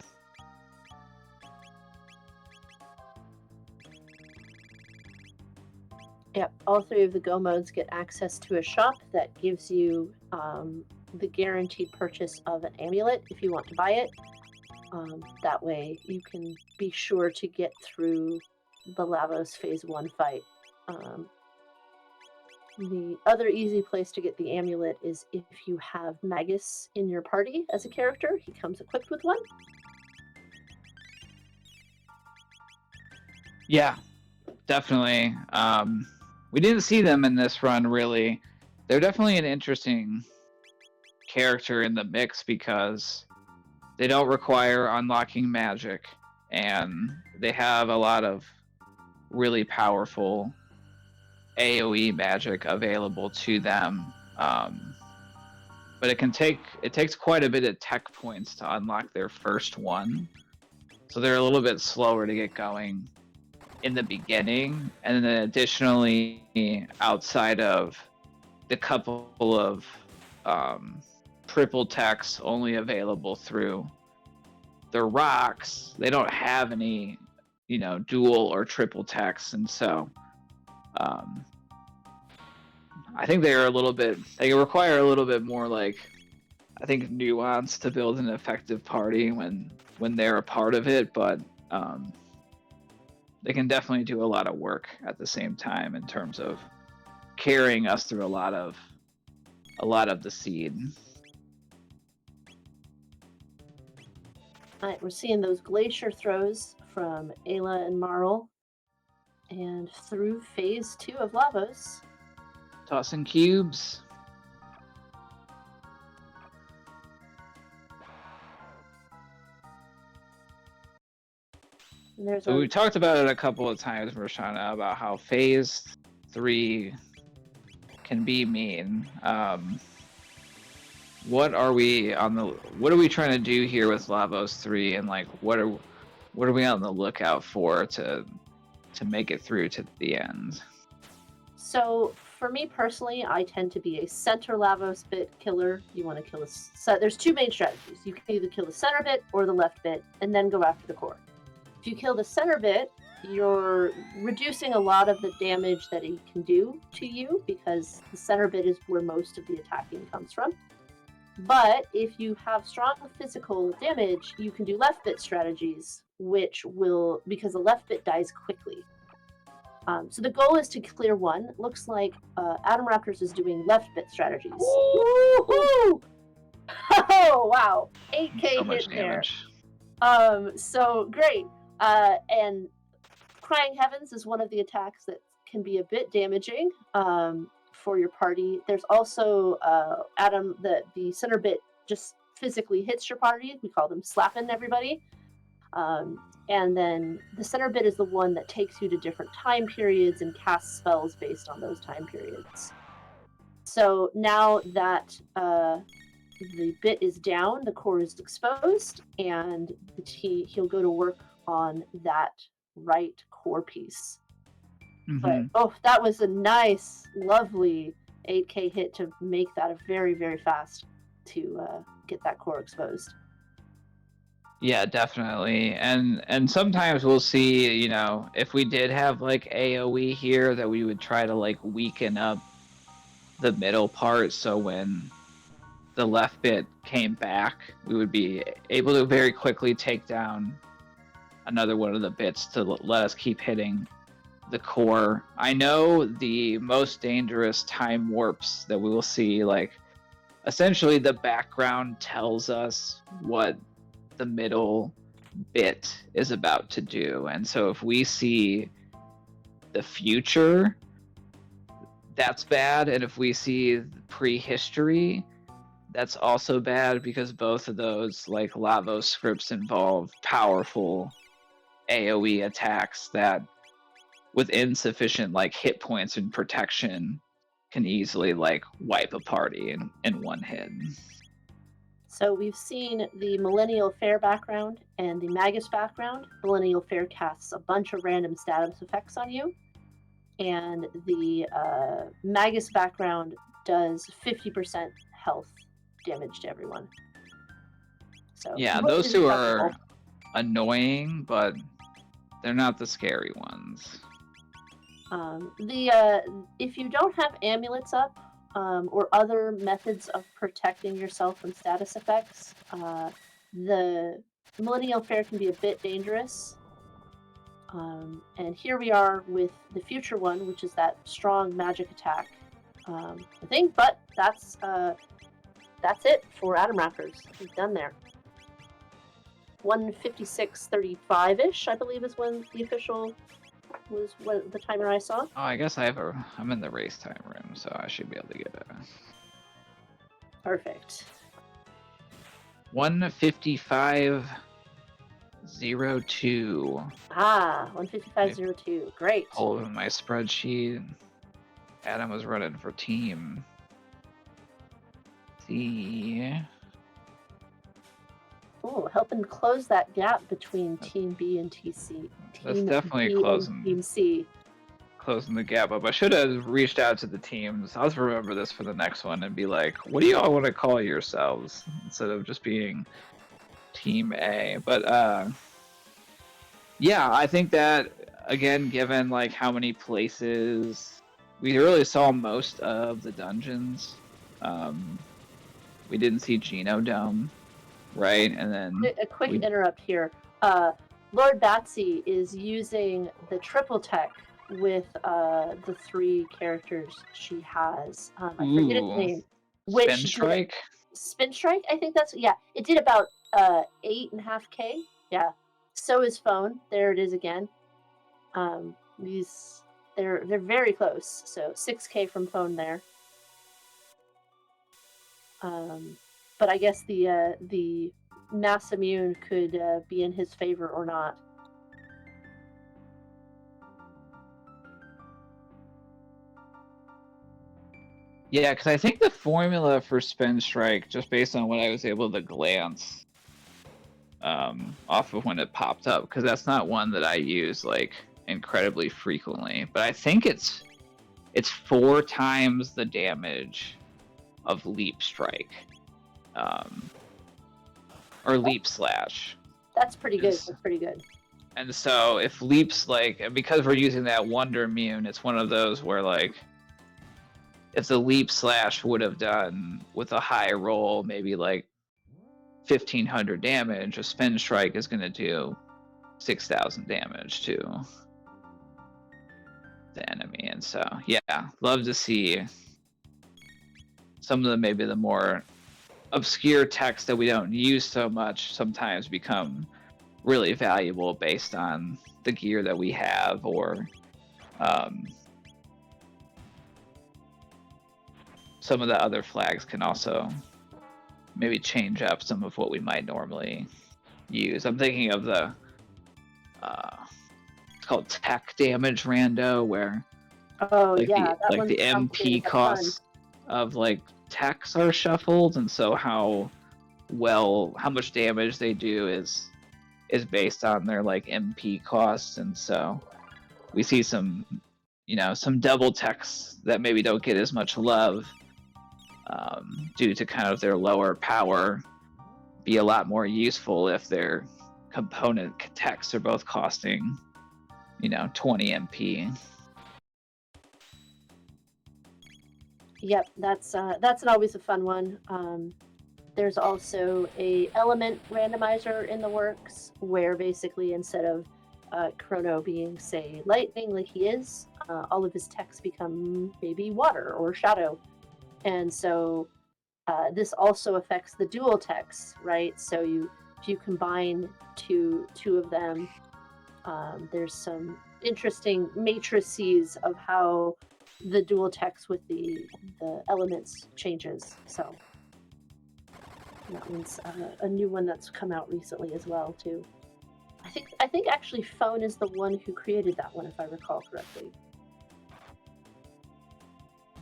Yep, all 3 of the Go modes get access to a shop that gives you the guaranteed purchase of an amulet if you want to buy it. That way you can be sure to get through the Lavos phase 1 fight. The other easy place to get the amulet is if you have Magus in your party as a character. He comes equipped with one. Yeah, definitely. We didn't see them in this run, really. They're definitely an interesting character in the mix because they don't require unlocking magic, and they have a lot of really powerful AoE magic available to them. But it takes quite a bit of tech points to unlock their first one, so they're a little bit slower to get going. in the beginning, and then additionally outside of the couple of triple techs only available through the rocks, they don't have any, dual or triple techs, and so I think they require a little bit more I think nuance to build an effective party when they're a part of it, but they can definitely do a lot of work at the same time in terms of carrying us through a lot of the seed. All right, we're seeing those glacier throws from Ayla and Marl, and through phase 2 of Lavos. Tossing cubes. So we talked about it a couple of times, Roshana, about how phase 3 can be mean. What are we trying to do here with Lavos 3, and what are we on the lookout for to make it through to the end? So for me personally, I tend to be a center Lavos bit killer. You want to kill there's two main strategies. You can either kill the center bit or the left bit, and then go after the core. If you kill the center bit, you're reducing a lot of the damage that it can do to you, because the center bit is where most of the attacking comes from. But if you have strong physical damage, you can do left bit strategies, because the left bit dies quickly. So the goal is to clear one. It looks like Adam Raptors is doing left bit strategies. Woohoo! Oh wow, 8K so much hit there. So great. And Crying Heavens is one of the attacks that can be a bit damaging for your party. There's also Adam, the center bit just physically hits your party. We call them slapping everybody. And then the center bit is the one that takes you to different time periods and casts spells based on those time periods. So now that the bit is down, the core is exposed, and he'll go to work on that right core piece. Mm-hmm. But that was a nice, lovely 8K hit to make that a very, very fast to get that core exposed. Yeah, definitely. And sometimes we'll see, if we did have AoE here, that we would try to weaken up the middle part, so when the left bit came back, we would be able to very quickly take down another one of the bits to let us keep hitting the core. I know the most dangerous time warps that we will see, essentially the background tells us what the middle bit is about to do, and so if we see the future, that's bad, and if we see prehistory, that's also bad, because both of those Lavos scripts involve powerful AoE attacks that, with insufficient hit points and protection, can easily wipe a party in one hit. So we've seen the Millennial Fair background and the Magus background. Millennial Fair casts a bunch of random status effects on you, and the Magus background does 50% health damage to everyone. So yeah, those two are annoying, but they're not the scary ones. If you don't have amulets up or other methods of protecting yourself from status effects, the Millennial Fair can be a bit dangerous. And here we are with the future one, which is that strong magic attack thing. But that's it for Adam Raptors. He's done there. 156.35-ish, I believe, is when the official was the timer I saw. Oh, I guess I'm in the race time room, so I should be able to get it. Perfect. 155.02. 155.02. Great. All over my spreadsheet. Adam was running for team C. Oh, helping close that gap between Team B and Team That's Team definitely B and Team C. closing the gap up. I should have reached out to the teams. I'll just remember this for the next one and be like, what do y'all want to call yourselves? Instead of just being Team A. But yeah, I think that, again, given like how many places we really saw most of the dungeons, we didn't see Genodome, right? And then A quick interrupt here. Lord Batsy is using the triple tech with the 3 characters she has. I forget its name. Which Spin Strike? Spin Strike? I think that's, yeah. It did about 8.5k. Yeah. So is Phone. There it is again. They're very close. So 6k from Phone there. But I guess the Mass Immune could be in his favor or not. Yeah, because I think the formula for Spin Strike, just based on what I was able to glance off of when it popped up, because that's not one that I use like incredibly frequently, but I think it's 4 times the damage of Leap Strike, or Leap Slash. That's pretty good. That's pretty good. And so if Leap's like, because we're using that Wonder Immune, it's one of those where like, if the Leap Slash would have done with a high roll, maybe like 1,500 damage, a Spin Strike is going to do 6,000 damage to the enemy. And so, yeah, love to see some of the maybe the more obscure text that we don't use so much sometimes become really valuable based on the gear that we have, or some of the other flags can also maybe change up some of what we might normally use. I'm thinking of the it's called tech damage rando, where like the MP costs of like techs are shuffled, and so how much damage they do is based on their like MP costs. And so we see some double techs that maybe don't get as much love due to kind of their lower power be a lot more useful if their component techs are both costing 20 MP. Yep, that's always a fun one. There's also a element randomizer in the works where basically instead of Chrono being, say, lightning like he is, all of his techs become maybe water or shadow. And so this also affects the dual techs, right? So if you combine two of them, there's some interesting matrices of how the dual techs with the elements changes. So that one's a new one that's come out recently as well too. I think actually Phone is the one who created that one, if I recall correctly.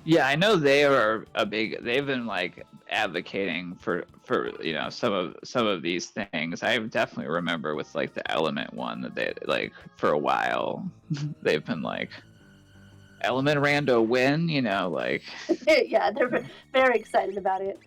Yeah, I know they are they've been like advocating for some of these things. I definitely remember with like the element one that they like for a while they've been like element rando win, like yeah, they're very excited about it.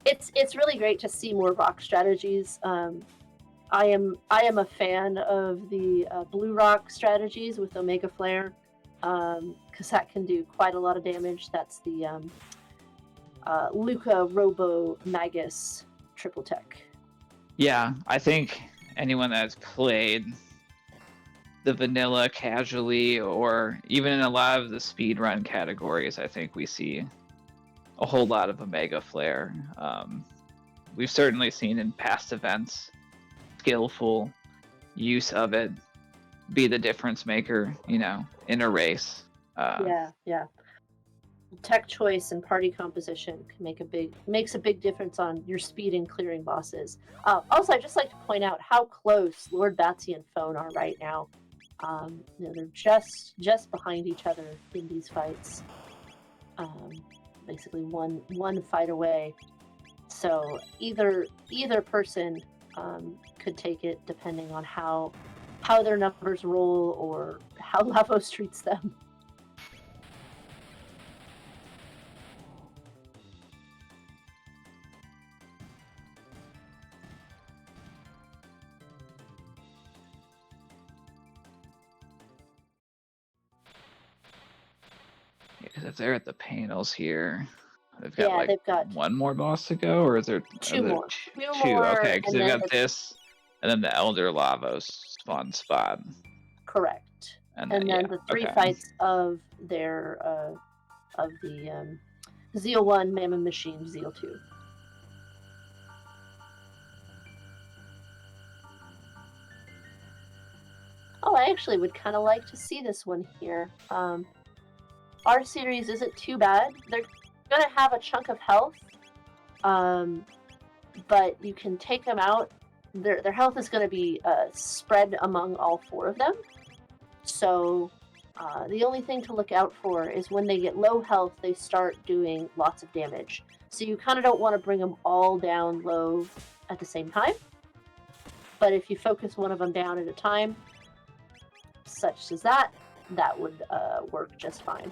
It's really great to see more rock strategies. I am a fan of the blue rock strategies with Omega Flare, because that can do quite a lot of damage. That's the Luca Robo Magus triple tech. Yeah, I think anyone that's played the vanilla casually, or even in a lot of the speedrun categories, I think we see a whole lot of Omega Flare. We've certainly seen in past events skillful use of it be the difference maker, in a race. Yeah. Tech choice and party composition can makes a big difference on your speed in clearing bosses. Also, I'd just like to point out how close Lord Batsy and Phone are right now. They're just behind each other in these fights. Basically one fight away. So either person could take it depending on how how their numbers roll or how Lavos treats them. Because if they're at the panels here, they've got Yeah, like they've got one more boss to go, or is there two more. Two two? more, Okay, because and they've then got this, and then the Elder Lavos spawn spot. correct. And then yeah, the three okay. fights of their of the Zeal 1 Mammoth Machine, Zeal 2. Oh, I actually would kind of like to see this one here. Our series isn't too bad. They're going to have a chunk of health, but you can take them out. Their health is going to be spread among all four of them. So the only thing to look out for is when they get low health, they start doing lots of damage. So you kind of don't want to bring them all down low at the same time. But if you focus one of them down at a time, such as that would work just fine.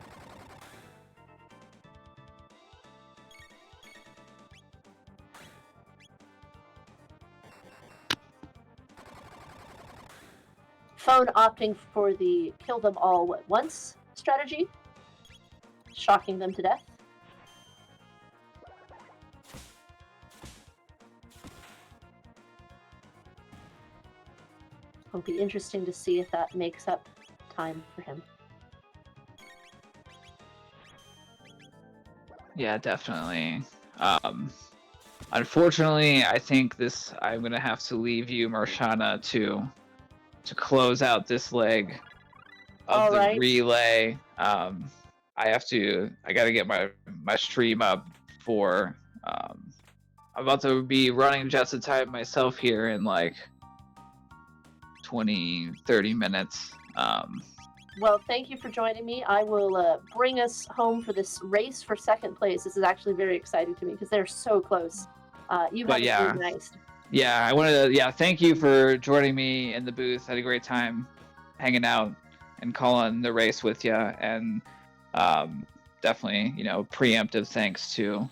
Phone opting for the kill them all at once strategy, shocking them to death. It'll be interesting to see if that makes up time for him. Yeah, definitely. Unfortunately, I think I'm gonna have to leave you, Marshana, to close out this leg of All the right. relay. I gotta get my stream up for I'm about to be running just in time myself here in like 20-30 minutes. Well, thank you for joining me. I will bring us home for this race for second place. This is actually very exciting to me because they're so close. You have yeah. organized. Yeah, I wanted to thank you for joining me in the booth. Had a great time hanging out and calling the race with you, and definitely, preemptive thanks to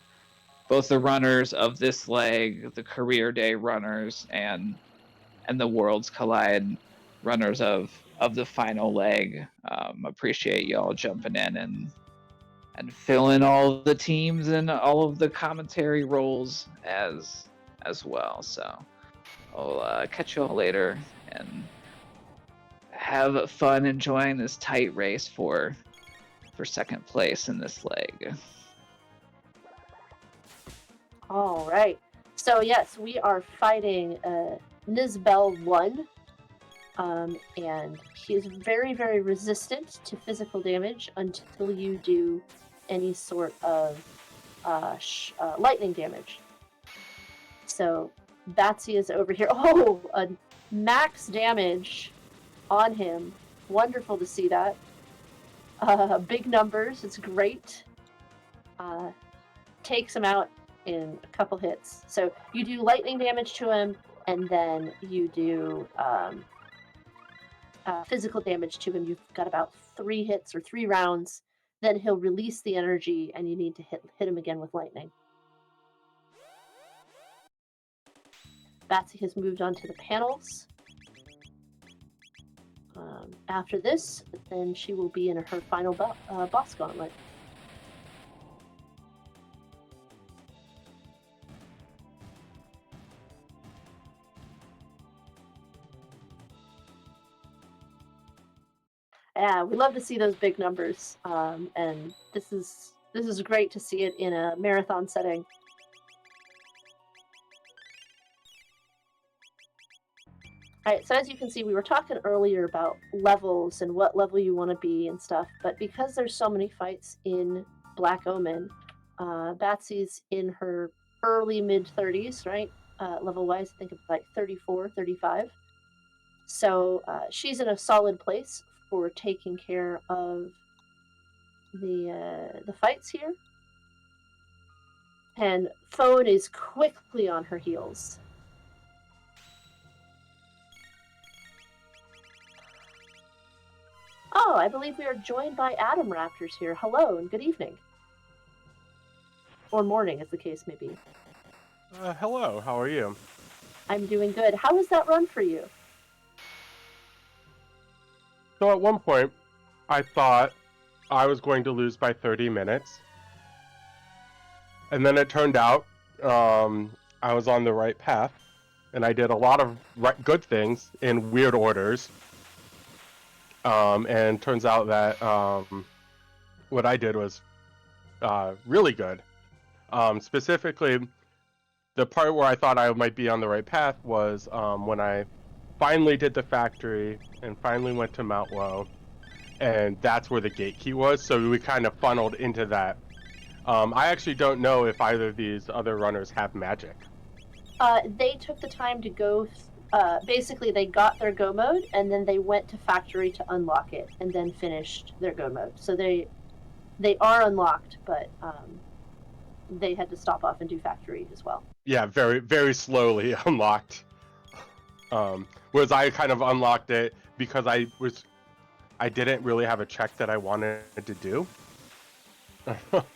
both the runners of this leg, the career day runners, and the Worlds Collide runners of the final leg. Appreciate you all jumping in and filling all the teams and all of the commentary roles as well. So I'll catch you all later and have fun enjoying this tight race for second place in this leg. All right. So yes, we are fighting Nizbel 1. And he is very, very resistant to physical damage until you do any sort of lightning damage. So Batsy is over here. Oh, a max damage on him. Wonderful to see that. Big numbers. It's great. Takes him out in a couple hits. So you do lightning damage to him, and then you do physical damage to him. You've got about 3 hits or 3 rounds. Then he'll release the energy, and you need to hit him again with lightning. Batsy has moved on to the panels. After this, then she will be in her final boss gauntlet. Yeah, we love to see those big numbers, and this is great to see it in a marathon setting. Alright, so as you can see, we were talking earlier about levels and what level you want to be and stuff, but because there's so many fights in Black Omen, Batsy's in her early mid-30s, right? Level-wise, I think it's like 34, 35. So she's in a solid place for taking care of the fights here. And Phone is quickly on her heels. Oh, I believe we are joined by Adam Raptors here. Hello and good evening. Or morning, as the case may be. Hello, how are you? I'm doing good. How was that run for you? So at one point, I thought I was going to lose by 30 minutes. And then it turned out I was on the right path. And I did a lot of good things in weird orders. And turns out that what I did was really good. Specifically, the part where I thought I might be on the right path was when I finally did the factory and finally went to Mount Woe. And that's where the gate key was, so we kind of funneled into that. I actually don't know if either of these other runners have magic. They took the time to go. Basically, they got their go mode, and then they went to factory to unlock it, and then finished their go mode. So they are unlocked, but they had to stop off and do factory as well. Yeah, very, very slowly unlocked. Whereas I kind of unlocked it because I didn't really have a check that I wanted to do.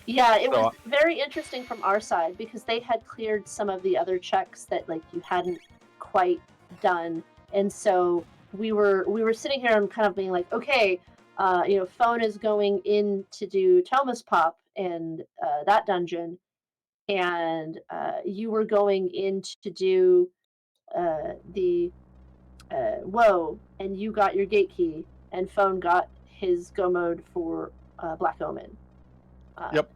Yeah, it was very interesting from our side because they had cleared some of the other checks that like you hadn't quite done, and so we were sitting here and kind of being like, okay, Phone is going in to do Thomas Pop and that dungeon, and you were going in to do the Woe, and you got your gate key, and Phone got his go mode for Black Omen. Yep,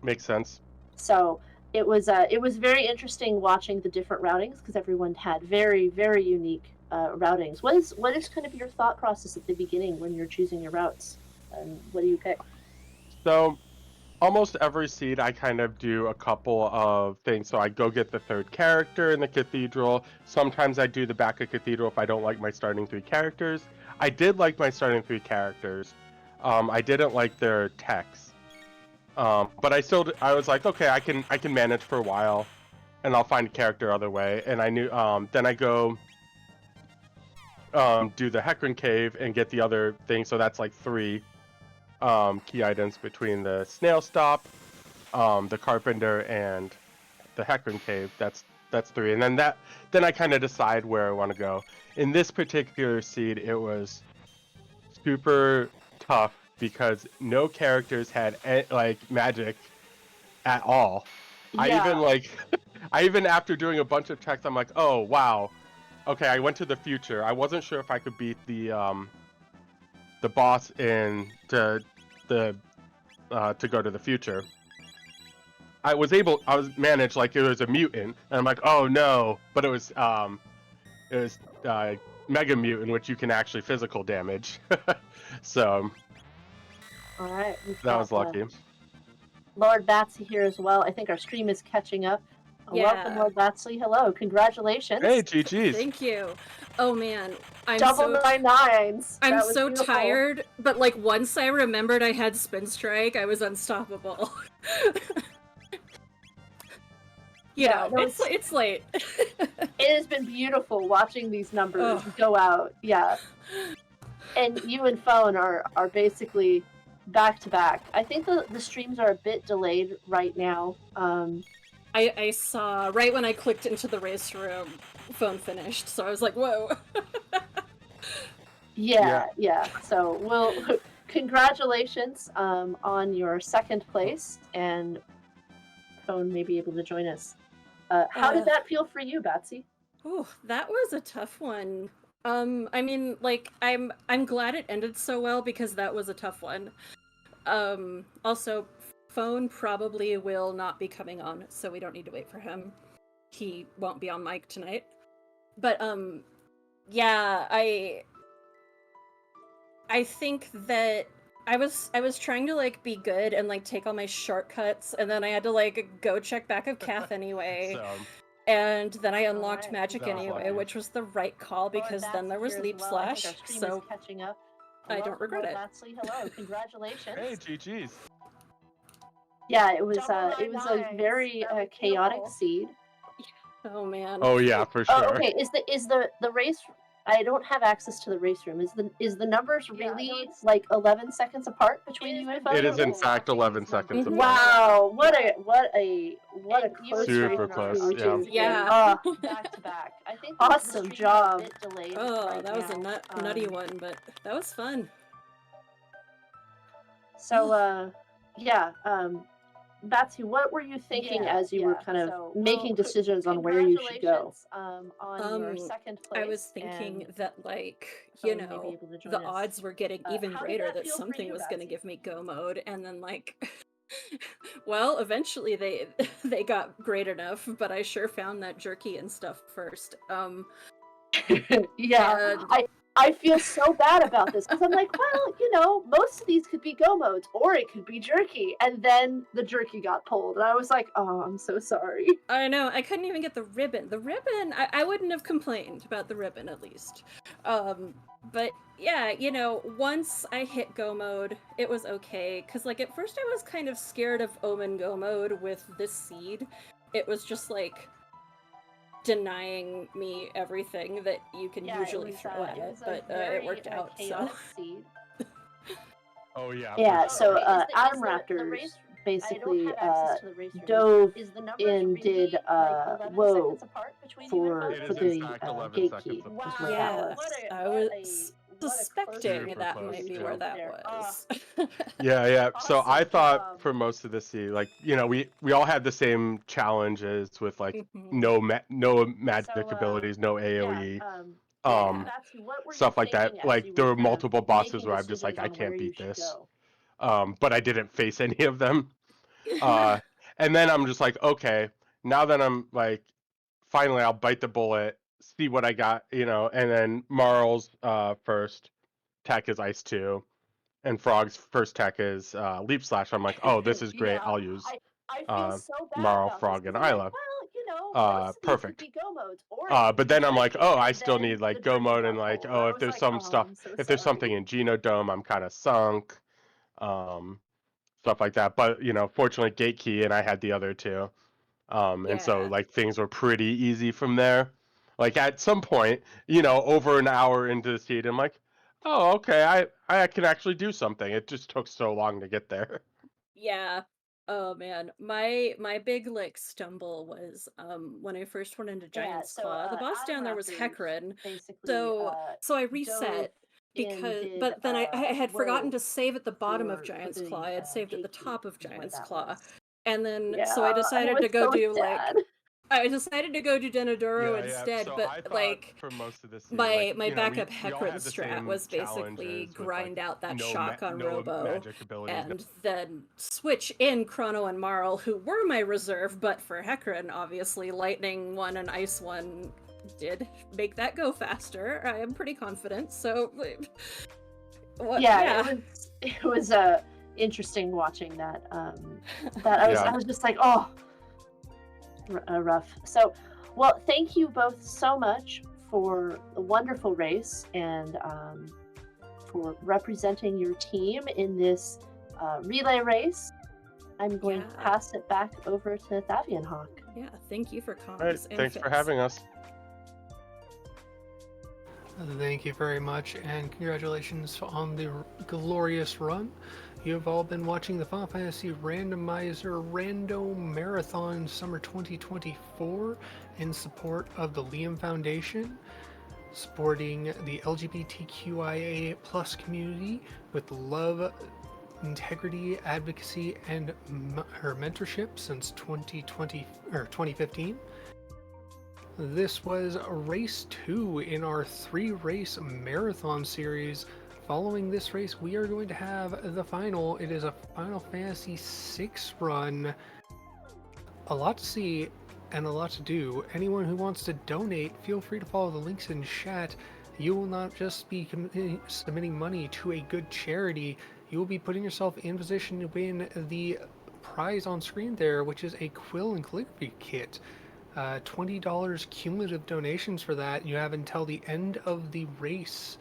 makes sense. So it was very interesting watching the different routings because everyone had very, very unique routings. What is kind of your thought process at the beginning when you're choosing your routes, and what do you pick? So almost every seed I kind of do a couple of things. So I go get the third character in the cathedral. Sometimes I do the back of cathedral if I don't like my starting 3 characters. I did like my starting 3 characters. I didn't like their techs. But I was like, okay, I can manage for a while, and I'll find a character other way. And I knew then I go do the Hecarim Cave and get the other thing. So that's like 3 key items between the Snail Stop, the Carpenter, and the Hecarim Cave. That's 3, and then I kind of decide where I want to go. In this particular seed, it was super tough because no characters had like magic at all. Yeah. I even after doing a bunch of checks, I'm like, oh wow, okay, I went to the future. I wasn't sure if I could beat the boss in to go to the future. I was managed like it was a mutant, and I'm like, oh no, but it was Mega Mutant, which you can actually physical damage. So All right, that was lucky. Lord Batsy here as well. I think our stream is catching up. Welcome, Lord Batsy. Hello, congratulations. Hey, GG's. Thank you. Oh man, I'm Double 99s. I'm so tired, but like once I remembered I had Spin Strike, I was unstoppable. It's late. It has been beautiful watching these numbers go out. Yeah. And you and Phone are basically back to back. I think the streams are a bit delayed right now. I saw right when I clicked into the race room, Phone finished, so I was like, whoa. Yeah. So congratulations on your second place, and Phone may be able to join us. How did that feel for you, Batsy? Oh, that was a tough one. I mean, like, I'm glad it ended so well because that was a tough one. Also, Phone probably will not be coming on, so we don't need to wait for him. He won't be on mic tonight. But, yeah, I think that I was trying to, like, be good and, like, take all my shortcuts, and then I had to, like, go check back of Kath anyway. And then I unlocked magic anyway, which was the right call because then there was Leap Slash, so catching up. I don't regret it. Hello, congratulations. Hey, GG's. Yeah, it was a very chaotic seed. Oh man. Oh yeah, for sure. Oh, okay. Is the race I don't have access to the race room. Is the numbers really like 11 seconds apart between you and It is in Fono? fact 11 seconds Mhm. apart. Wow, what a close Super race close, between yeah. you two. Yeah. Back to back. I think awesome job. Oh, that was a nutty one, but that was fun. So yeah, Batsy, what were you thinking as you were kind of making decisions on where you should go? On your second place. I was thinking that, like, you know, the odds were getting even greater that something was going to give me go mode, and then, like, well, eventually they got great enough, but I sure found that jerky and stuff first. Yeah, I feel so bad about this because I'm like, well, you know, most of these could be go modes or it could be jerky, and then the jerky got pulled, and I was like, oh, I'm so sorry. I know, I couldn't even get the ribbon. The ribbon, I wouldn't have complained about the ribbon, at least. But yeah, you know, once I hit go mode, it was okay, because, like, at first I was kind of scared of Omen go mode with this seed. It was just, like, denying me everything that you can usually throw at it, but it worked out, so... Oh yeah. Yeah, for so sure. Atom Raptors basically dove in, did whoa for It is in the fact 11 gate seconds key. apart. Was what that Yeah, was. I was suspecting Super that close, might be yeah. where that was. Yeah. So I Awesome thought job. for most of the sea, like, you know, we all had the same challenges with like Mhm. no magic So, abilities, no AoE, Yeah. Batsy, what were you stuff like that. thinking as Like you there were were kind of multiple bosses making where I'm just like, decisions I on where can't you beat should this. go? But I didn't face any of them. And then I'm just like, okay, now that I'm like, finally I'll bite the bullet, see what I got, you know. And then Marl's first tech is Ice 2, and Frog's first tech is Leap Slash. I'm like, oh, this is great. I'll use I feel so bad Marl, about Frog, this and because I'm Isla. like, well, you know, most of these could Perfect. be go modes or it could But be then I'm like, jerky, oh, I and still then need the like go jerky mode, got and like, pulled, and oh, I if was there's like, some oh, stuff, I'm so if there's something sorry. in Genodome, I'm kind of sunk. Stuff like that. But you know, fortunately, Gate Key and I had the other two. And so Yeah. like things were pretty easy from there. Like at some point, you know, over an hour into the seed, I'm like, oh, okay, I can actually do something. It just took so long to get there. Yeah. Oh man, my big like stumble was when I first went into Giant's Claw. The boss down there was Hecarim, so I reset but then I had forgotten to save at the bottom of Giant's Claw. I had saved at the top of Giant's Claw, and then so I decided to go do like I decided to go do Denadoro instead, So but I thought like for most of the seed, my like, you know, backup we all Hecarim had the strat same was basically challenges with grind like out that no shock on no Robo magic abilities. and then switch in Chrono and Marl, who were my reserve, but for Hecarim, obviously, Lightning 1 and Ice 1 did make that go faster. I am pretty confident, so... It was interesting watching that. I was just like, oh, rough. So, well, thank you both so much for a wonderful race and for representing your team in this relay race. I'm going to pass it back over to Thavian Hawk. Yeah, thank you for comms. Right, thanks for having us. Thank you very much, and congratulations on the glorious run. You have all been watching the Final Fantasy Randomizer Rando Marathon Summer 2024 in support of the Liam Foundation, supporting the LGBTQIA+ community with love, integrity, advocacy, and her mentorship since 2015. This was race 2 in our 3-race marathon series. Following this race, we are going to have the final. It is a Final Fantasy VI run. A lot to see and a lot to do. Anyone who wants to donate, feel free to follow the links in chat. You will not just be submitting money to a good charity, you will be putting yourself in position to win the prize on screen there, which is a quill and calligraphy kit. $20 cumulative donations for that. You have until the end of the race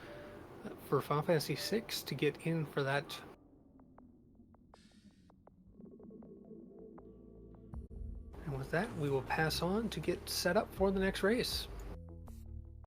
for Final Fantasy VI to get in for that. And with that, we will pass on to get set up for the next race.